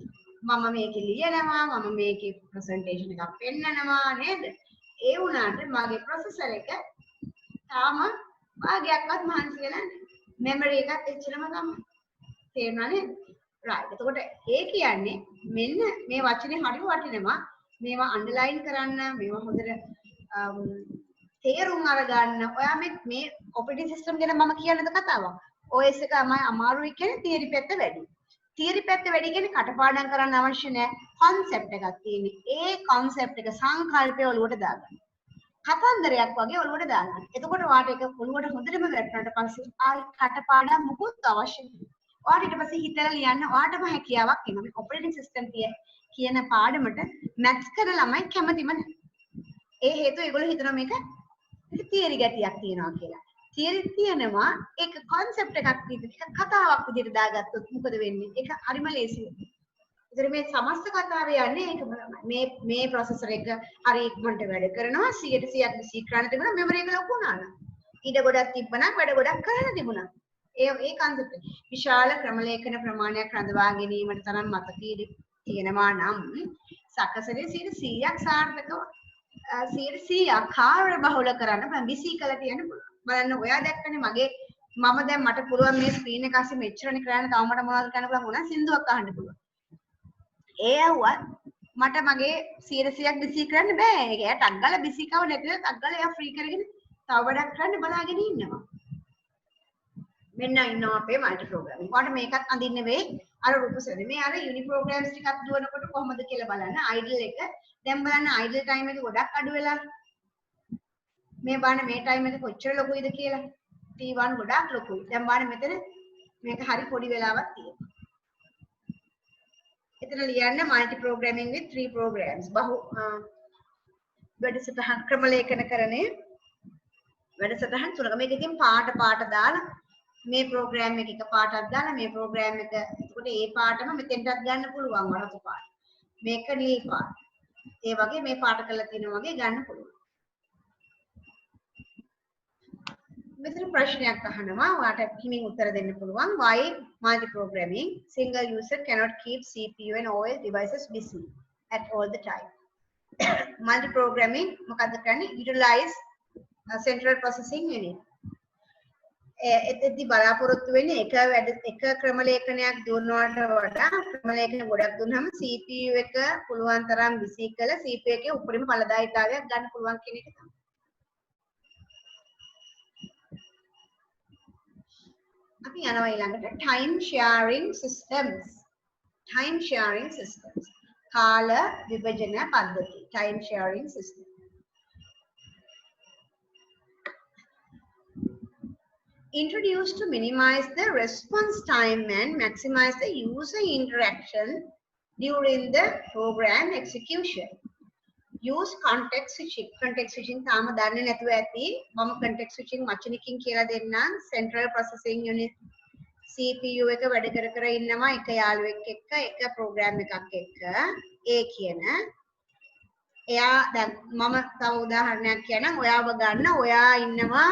මම මේකේ ලියනවා මම මේකේ ප්‍රසන්ටේෂන් එකක් පෙන්නනවා නේද? ඒ වුණාට මගේ ප්‍රොසෙසර් එක තාම භාගයක්වත් මහන්සි වෙලා නැහැ. මෙමරි එකත් එච්චරම තමයි. තේරුණා නේද? right. එතකොට ඒ කියන්නේ මෙන්න මේ වචනේ හරිය වටිනවා. මේවා අන්ඩර්ලයින් කරන්න මේවා හොඳට තේරුම් අරගන්න. ඔයා මේ ඔපරේටින් සිස්ටම් ගැන මම කියන්නද කතාවක්. OS එක අමාරුයි කියන්නේ තියරි පැත්ත වැඩි. තියරි පැත්ත වැඩි කියන්නේ කටපාඩම් කරන්න අවශ්‍ය නැහැ. concept එකක් තියෙන්නේ. ඒ concept එක සංකල්පය ඔලුවට දාගන්න. කතන්දරයක් වගේ ඔලුවට දාගන්න. එතකොට වාට ඒක ඔලුවට හොඳටම වැටුණාට පස්සේ ආයි කටපාඩම් මුකුත් අවශ්‍ය නැහැ. වාට ඊට පස්සේ හිතලා ලියන්න වාටම හැකියාවක් එනවා. මේ ඔපරේටින් සිස්ටම් කියන පාඩමට මැත්ස් කරන ළමයි කැමතිම නැහැ. ඒ හේතුව ඒගොල්ලෝ හිතනවා මේක තියරි ගැටියක් තියෙනවා කියලා. තියරි තියෙනවා ඒක concept එකක් විදිහට කතාවක් විදිහට දාගත්තොත් මොකද වෙන්නේ? ඒක හරිම ලේසියි. ඒතර මේ සමස්ත කතාවේ යන්නේ ඒක මේ processor එක හරි ඉක්මනට වැඩ කරනවා 100%ක් busy කරන්න තිබුණා මෙමරි එක ලොකු වුණා නම්. ඊට ගොඩක් තිබ්බනම් වැඩ ගොඩක් කරන්න තිබුණා. ඒ concept විශාල ක්‍රමලේඛන ප්‍රමාණයක් රඳවා ගැනීමට තරම් මතකයේ තියෙනවා නම් සකසනේ 100ක් සාර්ථකව 100ක් කාර්ය බහුල කරන්න බෑ බිසි කළා කියන්න පුළුවන්. බලන්න ඔයා දැක්කනේ මගේ මම දැන් මට පුළුවන් මේ ස්ක්‍රීන් එක අස්සේ මෙච්චරනේ කරන්න තව මට මොනවද කරන්න පුළුවන් වුණා සින්දුවක් අහන්න පුළුවන්. ඒ ඇහුවත් මට මගේ 100ක් බිසි කරන්න බෑ. ඒක එයා ටක් ගාලා බිසි කව නැතිව ටක් ගාලා එයා ෆ්‍රී කරගෙන තව වැඩක් කරන්න බලාගෙන ඉන්නවා. මෙන්න ඉන්නවා අපේ මල්ටි ප්‍රෝග්‍රෑමින්. ඔයාලට මේකත් අඳින්න වෙයි. අර රූපසරි මේ අර යුනි ප්‍රෝග්‍රෑම්ස් ටිකක් දුවනකොට කොහොමද කියලා බලන්න. අයිඩල් එක දැන් බලන්න අයිඩල් ටයිම් එක ගොඩක් අඩු වෙලා. මේ බලන්න මේ ටයිම් එක කොච්චර ලොකුයිද කියලා. T1 ගොඩක් ලොකුයි. දැන් බලන්න මෙතන මේක හරි පොඩි වෙලාවක් තියෙනවා. එතන ලියන්න මල්ටි ප්‍රෝග්‍රෑමින් with 3 programs. වැඩසටහන් ක්‍රමලේඛන කරන්නේ වැඩසටහන් තුනක මේක ඉතින් පාට දාලා මේ ප්‍රෝග්‍රෑම් එක පාටක් දාලා මේ ප්‍රෝග්‍රෑම් එක එතකොට ඒ පාටම මෙතෙන්ටත් ගන්න පුළුවන් වරතු පාට. මේක නිල් පාට. ඒ වගේ මේ පාට කරලා තියෙනවා වගේ ගන්න පුළුවන්. මෙතන ප්‍රශ්නයක් අහනවා. ඔයාලට හිමින් උත්තර දෙන්න පුළුවන්. Why multi programming single user cannot keep CPU and OS devices busy at all the time? Multi programming මොකද්ද කරන්නේ? Utilize central processing unit. එතෙදි බලාපොරොත්තු වෙන්නේ එක ක්‍රමලේඛනයක් දුන්නාට වඩා ක්‍රමලේඛන ගොඩක් දුන්නාම CPU එක පුළුවන් තරම් busy කරලා CPU එකේ උඩරිම ඵලදායීතාවයක් ගන්න පුළුවන් කියන එක තමයි. අපි යනවා ඊළඟට time sharing systems. Time sharing systems. කාල විභජන පද්ධති. Time sharing system. Introduced to minimize the response time and maximize the user interaction during the program execution. Use context switching. Context switching තාම දන්නේ නැතුව ඇති. මම context switching වචනකින් කියලා දෙන්නම්. Central processing unit CPU එක වැඩ කර ඉන්නවා එක යාළුවෙක් එක්ක එක program එකක් එක්ක. ඒ කියන එයා දැන් මම තව උදාහරණයක් කියන්නම්. ඔයාව ගන්න ඔයා ඉන්නවා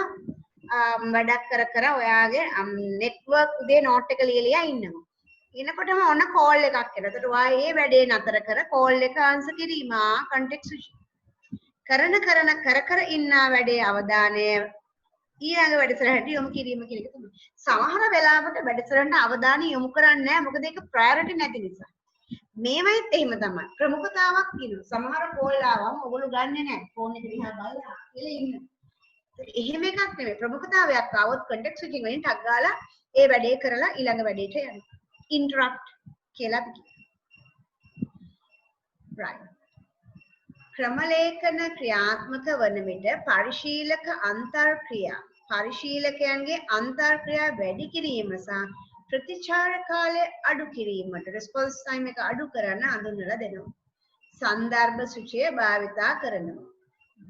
වැඩක් කර ඔයාගේ network උදේ note එක ලියලා ඉන්නවා. එනකොටම ඔන්න call එකක් එනවා. එතකොට ඔයා ඒ වැඩේ නතර කර call එක answer කිරීම context switch කර ඉන්න වැඩේ අවධානය ඊළඟ වැඩසටහනට යොමු කිරීම කියන එක තමයි. සමහර වෙලාවට වැඩසටහනට අවධානය යොමු කරන්නේ නැහැ. මොකද ඒක priority නැති නිසා. මේවයිත් එහෙම තමයි. ප්‍රමුඛතාවක් කියනවා. සමහර call ආවම ඔයගොල්ලෝ ගන්නෙ නැහැ. phone එක දිහා බලලා කියලා ඉන්නවා. එහෙම එකක් නෙමෙයි. ප්‍රමුඛතාවයක් ආවොත් context switching වලින් ටක් ගාලා ඒ වැඩේ කරලා ඊළඟ වැඩේට යනවා. interrupt කියලා අපි කියනවා. right. ක්‍රමලේඛන ක්‍රියාත්මක වන විට පරිශීලක අන්තර්ක්‍රියා පරිශීලකයන්ගේ අන්තර්ක්‍රියා වැඩි කිරීම සහ ප්‍රතිචාර කාලය අඩු කිරීමට response time එක අඩු කරන්න හඳුන්වලා දෙනවා. संदर्भ सूचिය භාවිතා කරනවා.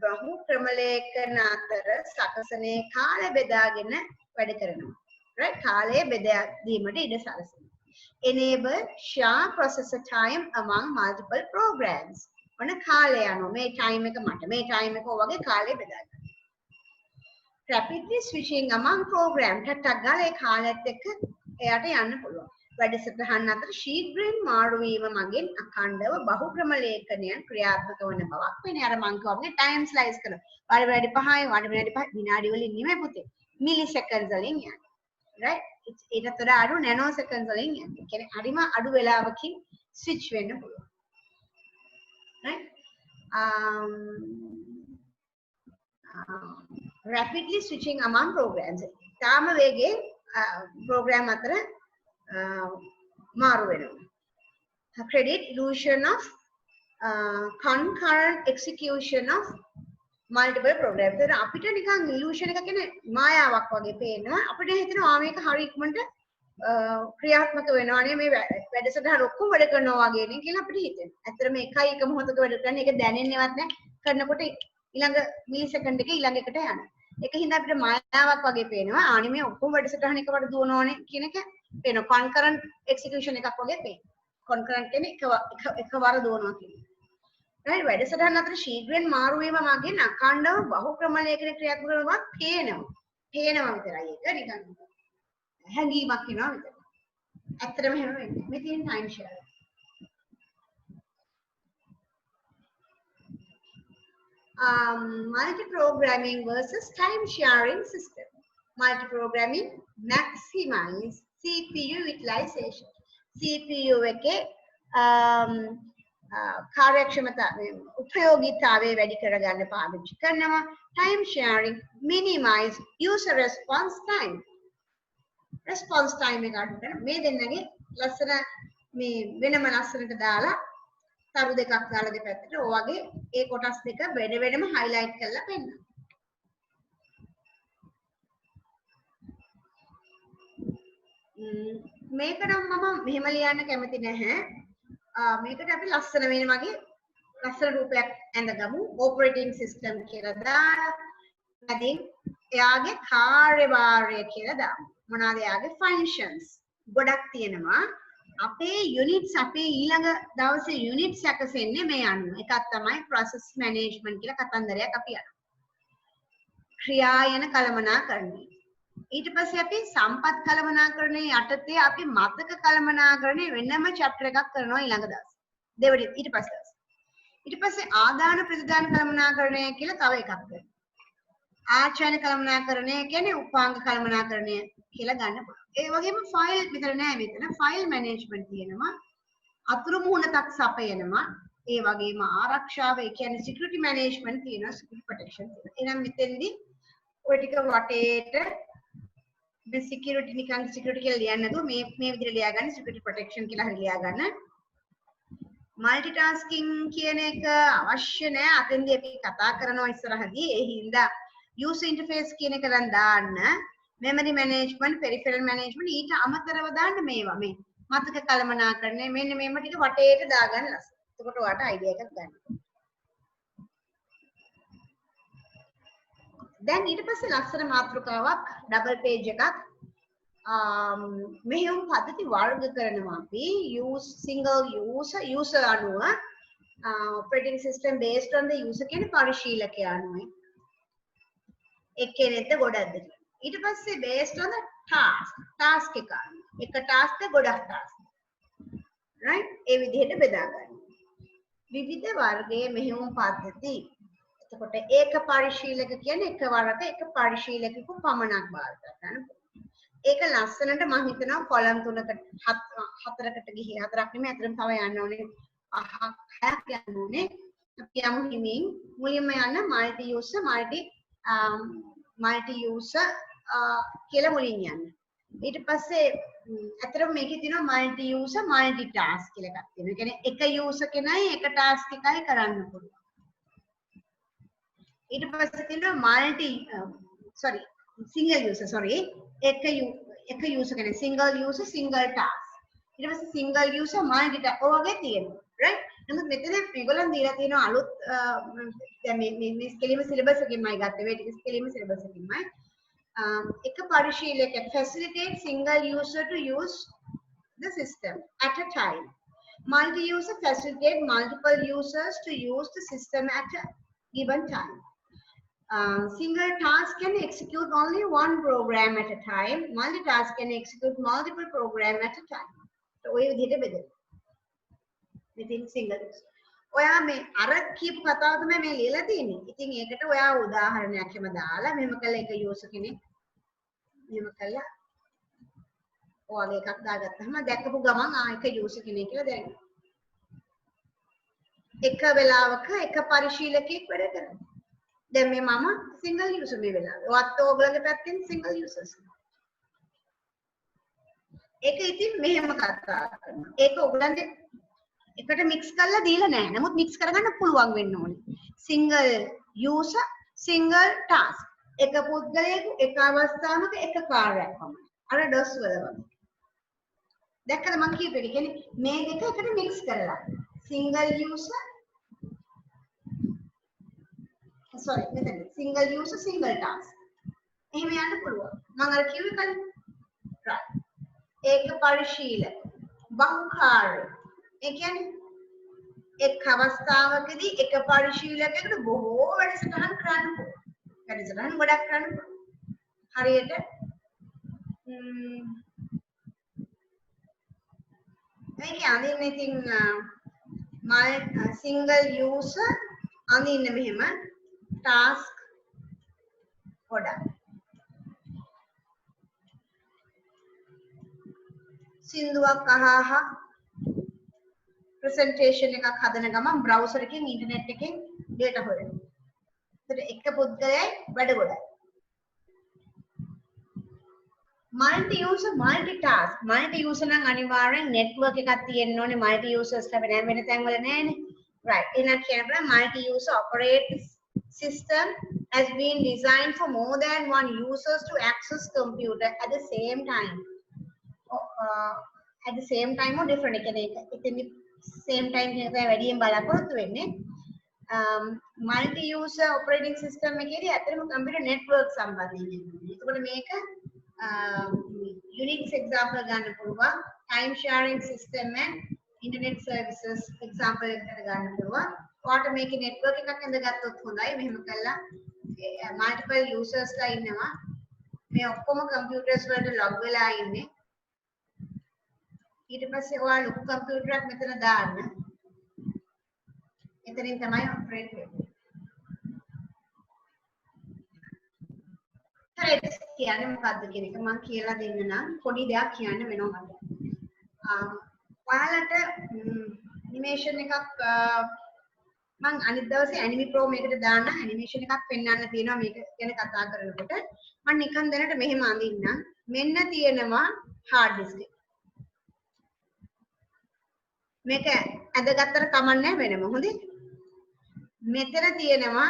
බහු ක්‍රමලේඛන අතර සකසනේ කාලය බෙදාගෙන වැඩ කරනවා. right කාලය බෙදා දීමට ඉඩ සලසනවා. enable share processor time among multiple programs. ඔන්න කාලය යනවා. මේ time එක මට මේ time එක වගේ කාලය බෙදා ගන්න. rapidly switching among program ටක් ගාලා ඒ කාලයත් එක්ක එයාට යන්න පුළුවන්. වැඩසටහන් අතර ශීඝ්‍රයෙන් මාරු වීම මගින් අඛණ්ඩව බහු ක්‍රම ලේඛනයන් ක්‍රියාත්මක වන බවක් වෙන්නේ. අර මං කියවගේ ටයිම් ස්ලයිස් කරනවා. විනාඩි 5යි විනාඩි වලින් නෙමෙයි පුතේ. මිලි සෙකන්ඩ්ස් වලින් යන්නේ. right ඊටත් වඩා අඩු නැනෝ සෙකන්ඩ්ස් වලින් යන්නේ. ඒ කියන්නේ හරිම අඩු වෙලාවකින් ස්විච් වෙන්න පුළුවන්. right rapidly switching among programs. තාම වේගයෙන් program අතර මාරු වෙනවා. credit illusion of concurrent execution of multiple programs. ඒක අපිට නිකන් illusion එක කියන්නේ මායාවක් වගේ පේනවා. අපිට හිතෙනවා මේක හරි ඉක්මනට ක්‍රියාත්මක වෙනවා නේ මේ වැඩසටහන ඔක්කොම වැඩ කරනවා වගේ නේ කියලා අපිට හිතෙනවා. ඇත්තටම එකයි එක මොහොතක වැඩ කරන්නේ. ඒක දැනෙන්නේවත් නැහැ. කරනකොට ඊළඟ මිලි සෙකන්ඩ් එකේ ඊළඟ එකට යනවා. ඒක හින්දා අපිට මායාවක් වගේ පේනවා. ආනි මේ ඔක්කොම වැඩසටහන එකවර දුවනෝනේ කියන එක පේනවා. concurrent execution එකක් වගේ පේනවා. concurrent කියන්නේ එකවර දුවනවා කියන්නේ. right වැඩසටහන අතර ශීඝ්‍රයෙන් මාරු වීම මගින් අඛණ්ඩව බහු ක්‍රම ලේඛන ක්‍රියාත්මක වෙනවා පේනවා. පේනවා විතරයි ඒක නිකන් හැඟීමක් වෙනවා විතරයි. ඇත්තටම එහෙම වෙන්නේ. මේ තියෙන time share. Multi-programming versus time-sharing system. Multi-programming maximize CPU utilization. CPU එකේ කාර්යක්ෂමතාවය උපයෝගීතාවය වැඩි කරගන්න පාවිච්චි කරනවා. Time-sharing minimize user response time. Response time එක අඩු කරන මේ දෙන්නගේ ලස්සන මේ වෙනම ලස්සනට දාලා තරු දෙකක් දාලා දෙපැත්තට ඔය වගේ ඒ කොටස් දෙක වෙන වෙනම highlight කරලා පෙන්නනවා. මේක නම් මම මෙහෙම ලියන්න කැමති නැහැ. මේකට අපි ලස්සන වෙන වගේ ලස්සන රූපයක් ඇඳගමු. operating system කියලා දාලා අදින් එයාගේ කාර්යභාරය කියලා දාමු. මොනවාද එයාගේ functions ගොඩක් තියෙනවා. අපේ units අපේ ඊළඟ දවසේ units සැකසෙන්නේ මේ අනුව. එකක් තමයි process management කියලා කතන්දරයක් අපි යනවා. ක්‍රියායන කළමනාකරණය. ඊට පස්සේ අපි සම්පත් කළමනාකරණය යටතේ අපි මතක කළමනාකරණය වෙනම chapter එකක් කරනවා ඊළඟ දවසේ. දෙවෙනි ඊට පස්සේ ආදාන ප්‍රතිදාන කළමනාකරණය කියලා තව එකක් කරනවා. ආචාර්ය කළමනාකරණය කියන්නේ උපාංග කළමනාකරණය කියලා ගන්න පුළුවන්. ඒ වගේම ෆයිල් විතර නෑ මෙතන ෆයිල් මැනේජ්මන්ට් තියෙනවා. අතුරු මුහුණක් සපයනවා. ඒ වගේම ආරක්ෂාව ඒ කියන්නේ සිකියුරිටි මැනේජ්මන්ට් තියෙනවා. සිකියුරිටි ප්‍රොටෙක්ෂන් තියෙනවා. එහෙනම් මෙතෙන්දී ඔය ටික වටේට මේ සිකියුරිටි නිකන් සිකියුරිටි කියලා ලියන්න නැතුව මේ විදිහට ලියා ගන්න සිකියුරිටි ප්‍රොටෙක්ෂන් කියලා හරි ලියා ගන්න. මල්ටිටාස්කින් කියන එක අවශ්‍ය නෑ. අතෙන්දී අපි කතා කරනවා ඉස්සරහදී. ඒ හින්දා user interface කියන එක දැන් දාන්න. memory management, peripheral management ඊට අමතරව දාන්න මේවා මේ මතක කළමනාකරණය මෙන්න මේව ටික වටේට දාගන්න ලස්සන. එතකොට ඔයාලට අයිඩියා එකක් ගන්න. දැන් ඊට පස්සේ ලස්සන මාතෘකාවක් ඩබල් පේජ් එකක් මෙහෙම පද්ධති වර්ග කරනවා අපි single user අනුව operating system based on the user කියන පරිශීලකය අනුව එක්කෙනෙක්ද ගොඩක්ද ඊට පස්සේ based on the task එක එක task ගොඩක් task right ඒ විදිහට බෙදා ගන්න විවිධ වර්ගයේ මෙහෙයුම් පද්ධති එතකොට ඒක පරිශීලක කියන්නේ එකවරක එක පරිශීලකෙකු පමණක් භාවිත කරන්න ඒක ලස්සනට මම හිතනවා කොලම් 3කට 4කට ගිහින් 4ක් නෙමෙයි අතරම තව යන්න ඕනේ 6ක් යන්න ඕනේ අපි යමු හිමින් මුලින්ම යන්න multi user කියලා මුලින් යන්න ඊට පස්සේ අතරම මේකේ තියෙනවා multi user multi task කියලා එකක් තියෙනවා. ඒ කියන්නේ එක user කෙනයි එක task එකයි කරන්න පුළුවන්. ඊට පස්සේ තියෙනවා multi sorry single user sorry එක user කෙනෙක් single user single task ඊට පස්සේ single user multi task ඔය වගේ තියෙනවා right නමුත් මෙතන මේගොල්ලන් දීලා තියෙනවා අලුත් දැන් මේ කෙලිම සිලබස් එකකින්මයි ගත්තේ මේ ටික කෙලිම සිලබස් එකකින්මයි එක පරිශීලකයෙක් facilitate single user to use the system at a time multi user facilitate multiple users to use the system at a given time single task can execute only one program at a time multitask can execute multiple program at a time so ඔය විදිහට බෙදෙනවා within single user ඔයා මේ අර කීප කතාව තමයි මේ ලියලා තියෙන්නේ. ඉතින් ඒකට ඔයා උදාහරණයක් එහෙම දාලා මෙහෙම කළා එක යූසර් කෙනෙක් මෙහෙම කළා ඔයාගේ එකක් දාගත්තාම දැකපු ගමන් එක යූසර් කෙනෙක් කියලා දැනෙනවා. එක වෙලාවක එක පරිශීලකයෙක් වැඩ කරනවා. දැන් මේ මම සිංගල් යූසර් මේ වෙලාවේ. ඔයත් ඔයගොල්ලෝගේ පැත්තෙන් සිංගල් යූසර්ස්. ඒක ඉතින් මෙහෙම කතා කරනවා. ඒක ඔයගොල්ලන්ගේ එකට මික්ස් කරලා දීලා නැහැ. නමුත් මික්ස් කරගන්න පුළුවන් වෙන්න ඕනේ. Single user single task. එක පුද්ගලයෙකු එක අවස්ථාවක එක කාර්යයක් පමණයි. අර ඩොස් වල වගේ. දැක්කද මම කියපේ කියන්නේ මේ දෙක එකට මික්ස් කරලා. සිංගල් යූසර් sorry මෙතන සිංගල් යූසර් සිංගල් ටාස්ක්. එහෙම යන්න පුළුවන්. මම අර කිව්වේ කලින්. right. ඒක පරිශීලක බහුකාර්ය ඒ කියන්නේ එක් අවස්ථාවකදී එක පරිශීලකයෙකුට බොහෝ වැඩසටහන් කරන්න පුළුවන්. වැඩසටහන් ගොඩක් කරන්න පුළුවන්. හරියට මේක අඳින්න ඉතින් සිංගල් යූසර් අඳින්න මෙහෙම ටාස්ක් ගොඩක්. සින්දුවක් අහහ presentation එකක් හදන ගමන් browser එකෙන් internet එකෙන් data හොයනවා. ඒතර එක පුද්ගලයයි වැඩ ගොඩයි. multi user multitask multi user නම් අනිවාර්යෙන් network එකක් තියෙන්න ඕනේ multi users ලැබෙන වෙන තැන් වල නෑනේ. right. එහෙනම් කියනවා multi user operating system has been designed for more than one users to access computer at the same time. At the same time or different එකනේ. same time එකේ වැඩියෙන් බලාපොරොත්තු වෙන්නේ multi user operating system එකේදී ඇත්තටම computer network සම්බන්ධයෙන් ඉන්නේ. ඒකවල මේක Unix example ගන්න පුළුවන් time sharing system and internet services example එකකට ගන්න පුළුවන්. ඔයාලට මේකේ network එකක් ඇඳගත්තොත් හොඳයි. මෙහෙම කළා multiple users ලා ඉන්නවා. මේ ඔක්කොම computers වලට log වෙලා ඉන්නේ. ඊට පස්සේ ඔයාලා ලොකු කම්පියුටරයක් මෙතන දාන්න. එතනින් තමයි ඔපරේට් වෙන්නේ. threads කියන්නේ මොකක්ද කියන එක මම කියලා දෙන්න නම් පොඩි දෙයක් කියන්න වෙනවා මට. ඔයාලට ඇනිමේෂන් එකක් මම අනිත් දවසේ Anime Pro මේකට දාන්න ඇනිමේෂන් එකක් පෙන්වන්න තියෙනවා මේක ගැන කතා කරනකොට. මම නිකන් දැනට මෙහෙම අඳින්නම්. මෙන්න තියෙනවා hard disk එක. මේක ඇදගත්තට කමන්නේ වෙනම හොඳේ මෙතන තියෙනවා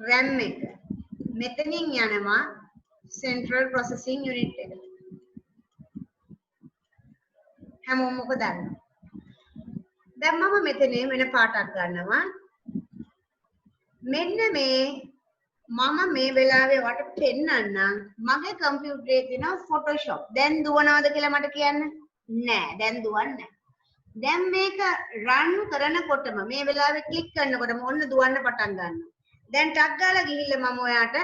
RAM එක මෙතනින් යනවා central processing unit එක හැමෝම මොකද දන්නේ දැන් මම මෙතන වෙන පාටක් ගන්නවා මෙන්න මම මේ වෙලාවේ වට පෙන්නන්නම් මගේ කම්පියුටරේ තියෙන Photoshop දැන් දුවනවද කියලා මට කියන්න නෑ දැන් දුවන්නේ නෑ. දැන් මේක රන් කරනකොටම මේ වෙලාවේ ක්ලික් කරනකොටම ඔන්න දුවන්න පටන් ගන්නවා. දැන් ටක් ගාලා ගිහිල්ලා මම ඔයාට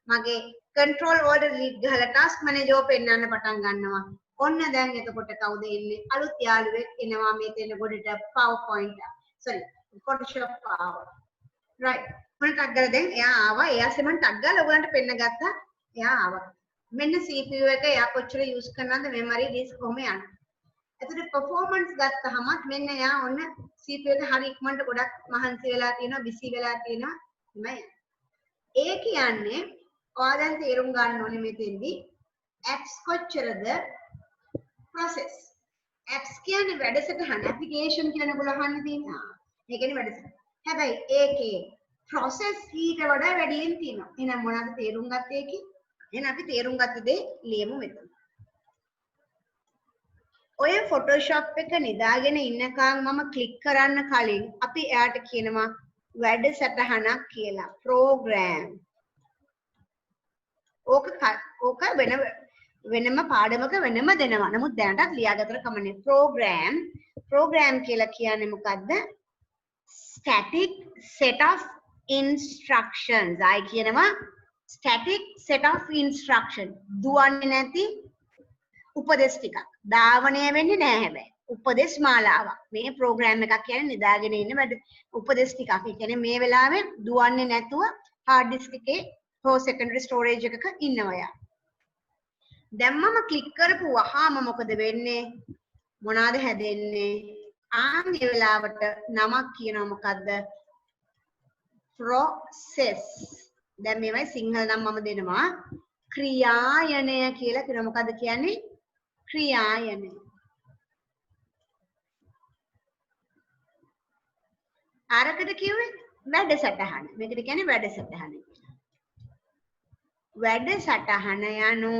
මගේ control alt delete ගහලා task manager එක පෙන්වන්න පටන් ගන්නවා. ඔන්න දැන් එතකොට කවුද ඉන්නේ? අලුත් යාළුවෙක් එනවා මේ තැන ගොඩට PowerPoint. sorry Photoshop power. right. මොන ටක් ගාලා දැන් එයා ආවා. එයා සෙමන් ටක් ගාලා ඔයගලන්ට පෙන්න ගත්තා. එයා ආවා. මෙන්න CPU එක එයා කොච්චර use කරනවද memory disk කොහොම යන්නේ? එතකොට performance ගත්තහමත් මෙන්න යා ඔන්න CPU එක හරි ඉක්මනට ගොඩක් මහන්සි වෙලා තියෙනවා busy වෙලා තියෙනවා තමයි. ඒ කියන්නේ ඔයා දැන් තේරුම් ගන්න ඕනේ මෙතෙන්දී apps කොච්චරද process. apps කියන්නේ වැඩසටහන application කියන ගොල්ලෝ අහන්න තියෙනවා. ඒ කියන්නේ වැඩසටහන. හැබැයි ඒකේ process ඊට වඩා වැඩියෙන් තියෙනවා. එහෙනම් මොනවද තේරුම් ගත්තේ කි? එහෙනම් අපි තේරුම් ගත්ත දේ ලියමු මෙතන. ඔය Photoshop එක නිදාගෙන ඉන්නකම් මම ක්ලික් කරන්න කලින් අපි එයාට කියනවා වැඩසටහනක් කියලා. program. ඕක වෙනම පාඩමක වෙනම දෙනවා. නමුත් දැනටත් ලියාගත්තට කමන්නේ. program කියලා කියන්නේ මොකද්ද? static set of instructions. ආයි කියනවා static set of instruction. දුවන්නේ නැති උපදේශ ටිකක්. ධාවනය වෙන්නේ නැහැ හැබැයි. උපදේශ මාලාවක්. මේ ප්‍රෝග්‍රෑම් එකක් කියන්නේ නිදාගෙන ඉන්න වැඩ උපදේශ ටිකක්. ඒ කියන්නේ මේ වෙලාවේ දුවන්නේ නැතුව hard disk එකේ හෝ secondary storage එකක ඉන්නවා යා. දැන් මම ක්ලික් කරපු වහාම මොකද වෙන්නේ? මොනවාද හැදෙන්නේ? මේ වෙලාවට නමක් කියනවා මොකද්ද? process. දැන් මේවයි සිංහල නම් මම දෙනවා. ක්‍රියායනය කියලා කියනවා. මොකද්ද කියන්නේ? ක්‍රියායනය. අරකට කිව්වේ වැඩසටහන. මේකට කියන්නේ වැඩසටහන කියලා. වැඩසටහන යනු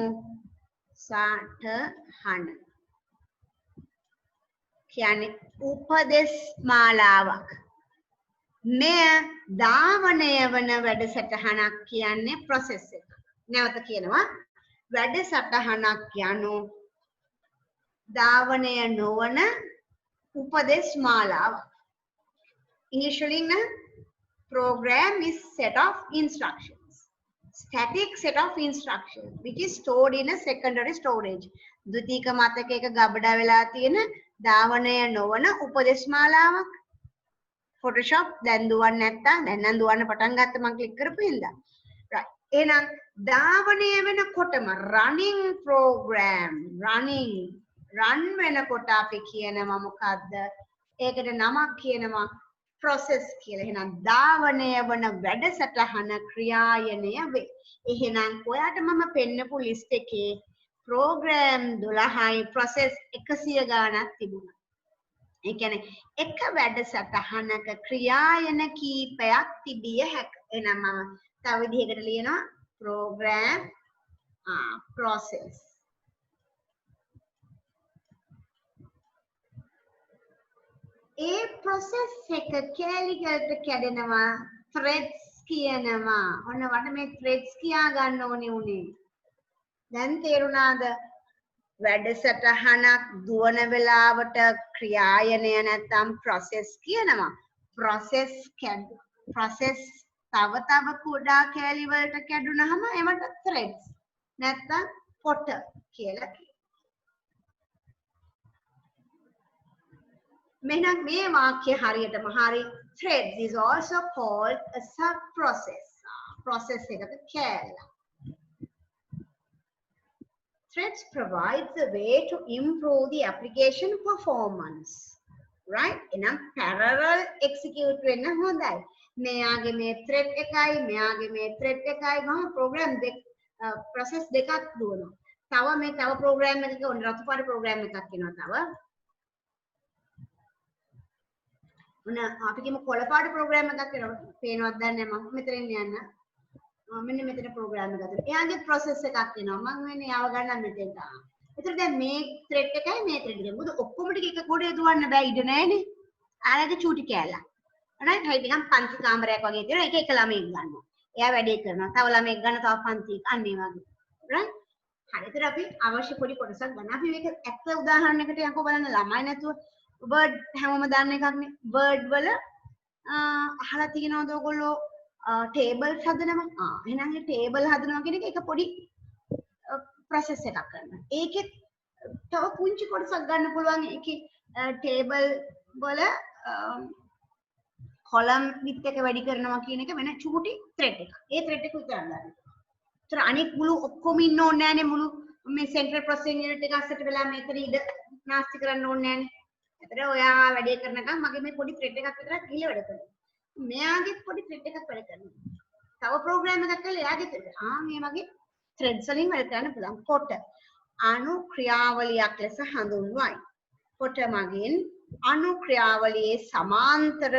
සටහන. කියන්නේ උපදේශ මාලාවක්. මෙය ධාවනය වන වැඩසටහනක් කියන්නේ process එක. නැවත කියනවා වැඩසටහනක් යනු ධාවනය නොවන උපදේශ මාලාවක්. English වලින් program is set of instructions. Static set of instructions which is stored in a secondary storage. ද්විතීක මතකයක ගබඩා වෙලා තියෙන ධාවනය නොවන උපදේශ මාලාවක්. Photoshop දැන් දුවන්නේ නැත්තම් දැන් නම් දුවන්න පටන් ගත්ත මම ක්ලික් කරපු හින්දා. right. එහෙනම් ධාවනය වෙනකොටම running program run වෙනකොට අපි කියනවා මොකද්ද? ඒකට නමක් කියනවා process කියලා. එහෙනම් ධාවනය වන වැඩසටහන ක්‍රියායනය වේ. එහෙනම් ඔයාට මම පෙන්නපු list එකේ program 12යි process 100 ගාණක් තිබුණා. ඒ කියන්නේ එක වැඩසටහනක ක්‍රියායන කීපයක් තිබිය හැක. එහෙනම් මම තව විදිහකට ලියනවා program process. ඒ process එක කැලිකට කැඩෙනවා threads කියනවා. ඔන්න වට මේ threads කියා ගන්න ඕනේ උනේ. දැන් තේරුණාද? වැඩසටහනක් දුවන වෙලාවට ක්‍රියායනය නැත්නම් process කියනවා. process තව කුඩා කැලි වලට කැඩුනහම ඒවට threads නැත්නම් පොට කියලා කියනවා. මෙන්න මේ වාක්‍ය හරියටම හරි. threads is also called a sub process. process එකක කැලල. Threads provides a way to improve the application performance. Right? එනම් parallel execute වෙන්න හොඳයි. මෙයාගේ මේ thread එකයි මෙයාගේ මේ thread එකයි ගම program process දෙකක් දුවනවා. තව program එකක ඔන්න රතු පාට program එකක් එනවා තව. ඔන්න අපි කියමු කොළ පාට program එකක් එනවා. පේනවද දන්නේ නැහැ මම මෙතනින් යන්න. මෙන්න මෙතන program එක අතර. එයාගේ process එකක් එනවා. මම වෙන්නේ යව ගන්න මෙතෙන් තාම. ඒතර දැන් මේ thread එකයි මේ thread එකයි. මොකද ඔක්කොම ටික එක ගොඩේ දුවන්න බෑ ඉඩ නැහැනේ. ආයෙත් චූටි කෑල්ලක්. right? හරි නිකන් පන්ති කාමරයක් වගේ තියෙනවා. එක එක ළමෙක් ගන්නවා. එයා වැඩේ කරනවා. තව ළමෙක් ගන්න තව පන්ති අන්න ඒ වගේ. right? හරි. ඒතර අපි අවශ්‍ය පොඩි කොටසක් ගන්න. අපි මේක ඇත්ත උදාහරණයකට යකෝ බලන්න ළමයි නැතුව word හැමෝම දන්න එකක්නේ. word වල අහලා තියෙනවද ඔයගොල්ලෝ tables හදනවා. එහෙනම් ඒ table හදනවා කියන එක පොඩි process එකක් කරනවා. ඒකෙත් තව පුංචි කොටසක් ගන්න පුළුවන්. ඒකේ table වල column width එක වැඩි කරනවා කියන එක වෙන චූටි thread එකක්. ඒ thread එක විතරක් ගන්න. ඒතර අනික මුළු ඔක්කොම ඉන්න ඕනේ නැහැනේ. මුළු මේ central processing unit එක අස්සට වෙලා මෙතන ඉඳ නාස්ති කරන්න ඕනේ නැහැනේ. ඒතර ඔයා වැඩේ කරනකම් මගේ මේ පොඩි thread එකක් විතරක් ගිහලා වැඩ කරනවා. මෙයාගේ පොඩි thread එකක් වැඩ කරනවා. තව program එකක් කරලා එයාගේ thread. මේ වගේ threads වලින් වැඩ කරන්න පුළුවන්. කොට අනු ක්‍රියාවලියක් ලෙස හඳුන්වයි. කොට මගින් අනු ක්‍රියාවලියේ සමාන්තර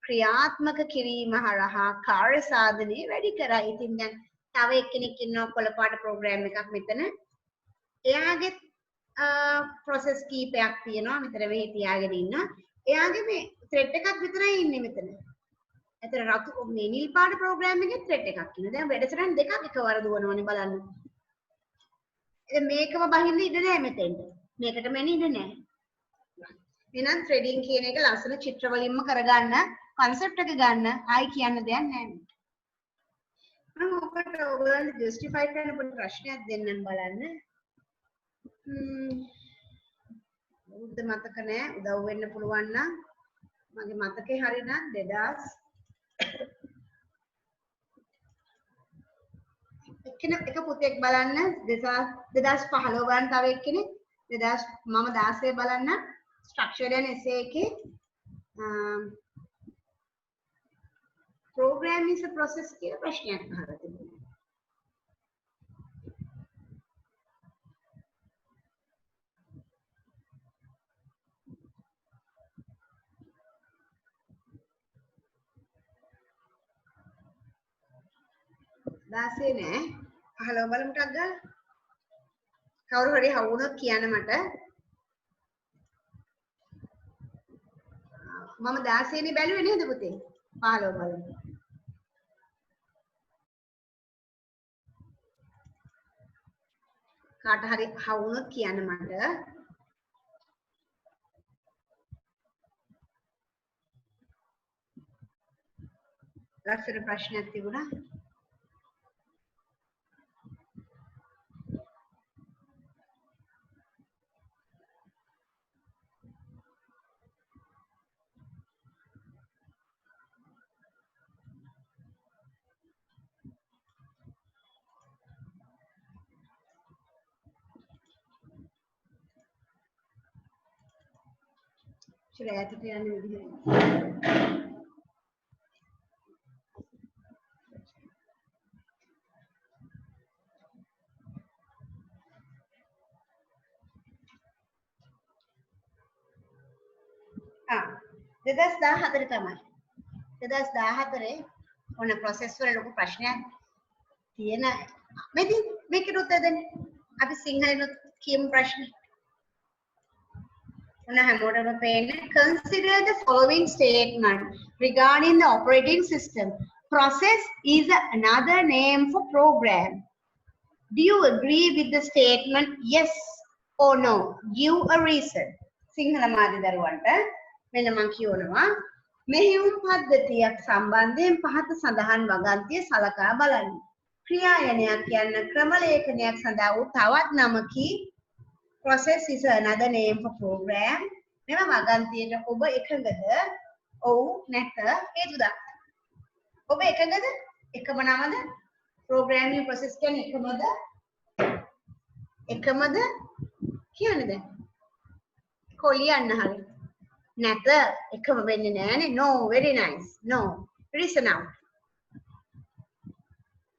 ක්‍රියාත්මක කිරීම හරහා කාර්ය සාධනය වැඩි කරයි. ඉතින් දැන් තව එක්කෙනෙක් ඉන්නවා කොළපාට ප්‍රෝග්‍රෑම් එකක් මෙතන. එයාගේ process කීපයක් තියෙනවා මෙතන වෙහි තියාගෙන ඉන්නවා. එයාගේ මේ thread එකක් විතරයි ඉන්නේ මෙතන. එතන රතු මේ නිල් පාට ප්‍රෝග්‍රෑම් එකේ thread එකක් ඉන්නවා. දැන් වැඩසටහන් දෙකක් එකවර දුවනවනේ බලන්න. ඉතින් මේකම බහින්න ඉඩ නැහැ මෙතෙන්ට. මේකටම එන්න ඉඩ නැහැ. එහෙනම් threading කියන එක ලස්සන චිත්‍ර වලින්ම කරගන්න concept එක ගන්න ආයි කියන්න දෙයක් නැහැ. මම ඔකට ඔයගොල්ලන්ට justify කරන්න පොඩි ප්‍රශ්නයක් දෙන්නම් බලන්න. උද්ද මතක නැහැ උදව් වෙන්න පුළුවන් නම් මගේ මතකේ හරිනම් 2000 එක පුතෙක් බලන්න 2015 ගන්න තව එක්කෙනෙක් 2000 මම 16 බලන්න structure and essay එකේ program is a process කියලා ප්‍රශ්නයක් අහලා තිබුණා. දාසේ නෑ 15 බලමු ටක් ගාලා. කවුරු හරි හවුනොත් කියන්න මට. මම 16 නේ බැලුවේ නේද පුතේ? 15 බලමු. කාට හරි හවුනොත් කියන්න මට. ලස්සන ප්‍රශ්නයක් තිබුණා. ශ්‍රේයතට යන විදිහ. ආ 2014 තමයි. 2014 ඔන්න process වල ලොකු ප්‍රශ්නයක් තියෙන මෙදි මේකට උත්තර දෙන්න. අපි සිංහලෙන් කියමු ප්‍රශ්නේ. Consider the following statement regarding the operating system. Process is another name for program. Do you agree with the statement? Yes or no? Give a reason. Sinhala මාධ්‍ය දරුවන්ට මෙන්න මම කියනවා මෙහෙයුම් පද්ධතියක් සම්බන්ධයෙන් පහත සඳහන් වගන්තිය සලකා බලන්න. ක්‍රියායනයක් යන ක්‍රම ලේඛනයක් සඳහා වූ තවත් නමකි. Process is another name for program. මෙම වගන්තියට ඔබ එකඟද? ඔව් නැත හේතු දක්වන්න. ඔබ එකඟද? එකම නමද? programming process කියන්නේ එකමද? එකමද? කියන්න දැන්. කොලියන්න හරි. නැත එකම වෙන්නේ නැහනේ. No, very nice. No. Listen out.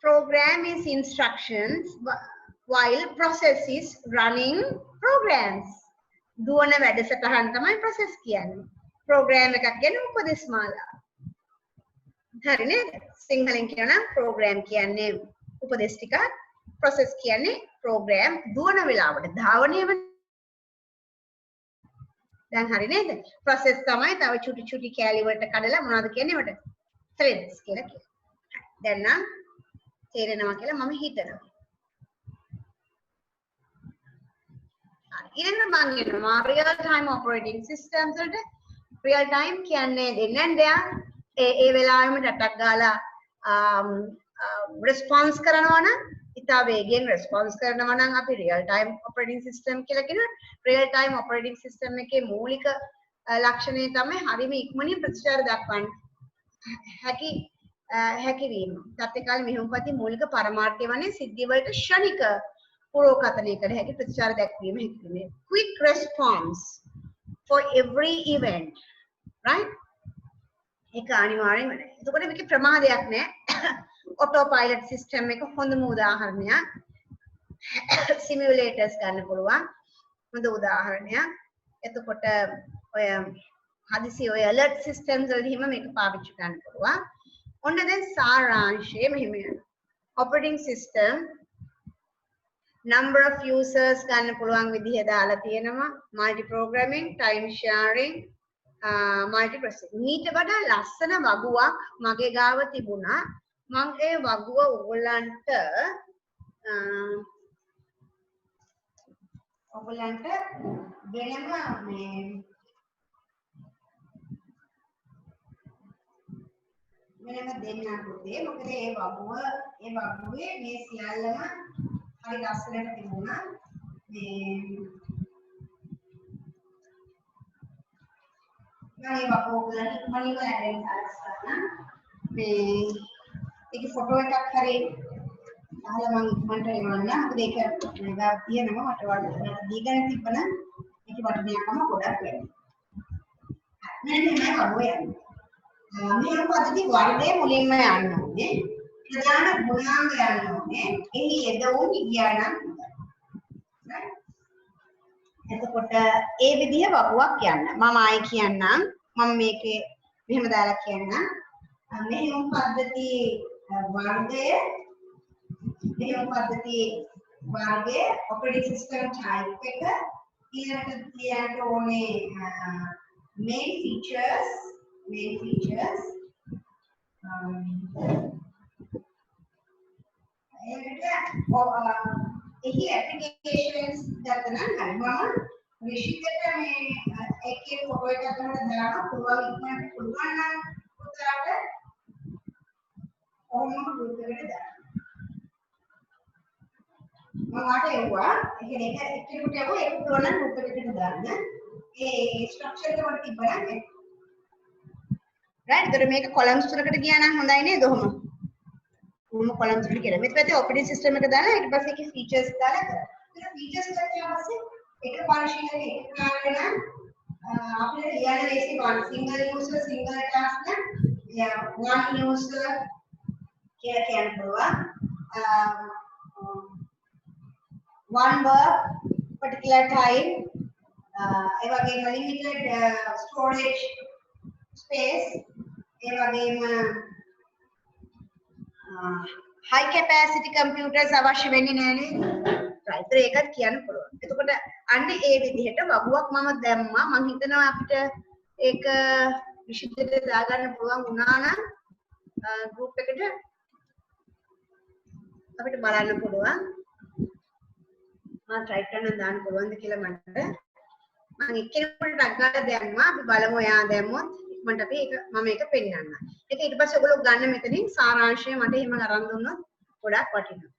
Program is instructions while process is running programs. දුවන වැඩසටහන් තමයි process කියන්නේ. program එකක් කියන්නේ උපදේශ මාලාව. හරි නේද? සිංහලෙන් කියනනම් program කියන්නේ උපදේශ ටිකක්, process කියන්නේ program දුවන වෙලාවට ධාවනය වෙන. දැන් හරි නේද? process තමයි තව චුටි චුටි කැලි වලට කඩලා මොනවද කියන්නේ ඒවට? threads කියලා කියනවා. දැන් නම් තේරෙනවා කියලා මම හිතනවා. ඊළඟට මම කියනවා real time operating systems වලට real time කියන්නේ දෙන්නේ දෙයක් ඒ වෙලාවෙම ටටක් ගාලා response කරනවා නම් ඉතා වේගෙන් response කරනවා නම් අපි real time operating system කියලා කියනවා. real time operating system එකේ මූලික ලක්ෂණය තමයි හරිම ඉක්මනින් ප්‍රතිචාර දක්වන්න හැකිවීම. තත්කාල මෙහෙයුම්පති මූලික පරමාර්ථය වන්නේ සිද්ධි වලට ෂණික පුරෝකථනය කර හැකි ප්‍රතිචාර දැක්වීම හැකියි. Quick response for every event, right? ඒක අනිවාර්යයෙන්ම නෑ. එතකොට මේකේ ප්‍රමාදයක් නෑ. auto pilot system එක හොඳම උදාහරණයක්. simulators ගන්න පුළුවන්. හොඳ උදාහරණයක්. එතකොට ඔය හදිසි ඔය alert systems වලදී හිම මේක පාවිච්චි කරන්න පුළුවන්. ඔන්න දැන් සාරාංශය මෙහෙම යනවා. operating system number of users ගන්න පුළුවන් විදිහ දාලා තියෙනවා. multi programming, time sharing, multi processing. ඊට වඩා ලස්සන වගුවක් මගේ ගාව තිබුණා. මම ඒ වගුව ඔයගොල්ලන්ට වෙනම මේ වෙනම දෙන්න පුතේ. මොකද ඒ වගුවේ මේ සියල්ලම හරි ලස්සනට තිබුණා. මේ මේ වගුව ගන්න ඉක්මනින්ම ඇරෙන්න හදන්න. මේ ඒකේ ෆොටෝ එකක් හරි අහලා මම ඉක්මනට එවන්න. මොකද ඒක නේද තියෙනවා මට වඩා දීගෙන තිබ්බනම් ඒකේ වටිනාකම ගොඩක් වෙනවා. මෙන්න මේ වගුව යන්නේ. මේ පද්ධති වර්ගයේ මුලින්ම යන්න ඕනේ. ප්‍රධාන ගුණාංග යන්න ඕනේ. එහි යෙදවුන් ඉගියානම් එතකොට ඒ විදිහ වගුවක් යන්න. මම ආයි කියන්නම්. මම මේකේ මෙහෙම දාලා කියන්නම්. මෙහෙම පද්ධති වර්ගයේ operating system type එක ඊළඟට තියන්න ඕනේ main features එහි applications ගන්න නම් මම විශේෂයට මේ එකේ ෆොටෝ එකක් ගන්න දාලා පුළුවන් ඉක්මනට පුළුවන් නම් උදාට ඔහොම ගෲප් එකට දාන්න. මම වාට එවුවා. ඒ කියන්නේ එක්කෙනෙකුට එවුවා ඒක පුළුවන් නම් ගෲප් එකකට දාන්න. ඒ ස්ට්‍රක්චර් එක වල තිබ්බනම් right එතකොට මේක columns තුනකට ගියා නම් හොඳයි නේද ඔහොම columns තුනකට කියලා මෙතන පැත්තේ operating system එක දාලා ඊට පස්සේ ඒකේ features දාලා කරා ඒක features කරලා පස්සේ එක පරිශීලනයේ එක කාලේ නම් අපිට ලියන්න ලේසි one single user single task නම් one user කියලා කියන්න පුළුවන් one work particular time ඒ වගේම limited storage space ඒ වගේම high capacity computers අවශ්‍ය වෙන්නේ නැහැ නේද? right ඒකත් කියන්න පුළුවන්. එතකොට අන්න ඒ විදිහට වගුවක් මම දැම්මා. මම හිතනවා අපිට ඒක විශේෂයෙන් දාගන්න පුළුවන් වුණා නම් group එකට අපිට බලන්න පුළුවන්. මම try කරන්න දාන්න පුළුවන්ද කියලා මට මම එක්කෙනෙකුට ඩග්ගාලා දැම්මා. අපි බලමු එයා දැම්මොත් මට අපි ඒක මම ඒක පෙන්නන්න. ඒක ඊට පස්සේ ඔයගොල්ලෝ ගන්න මෙතනින් සාරාංශය මට එහෙම අරන් දුන්නොත් ගොඩක් වටිනවා.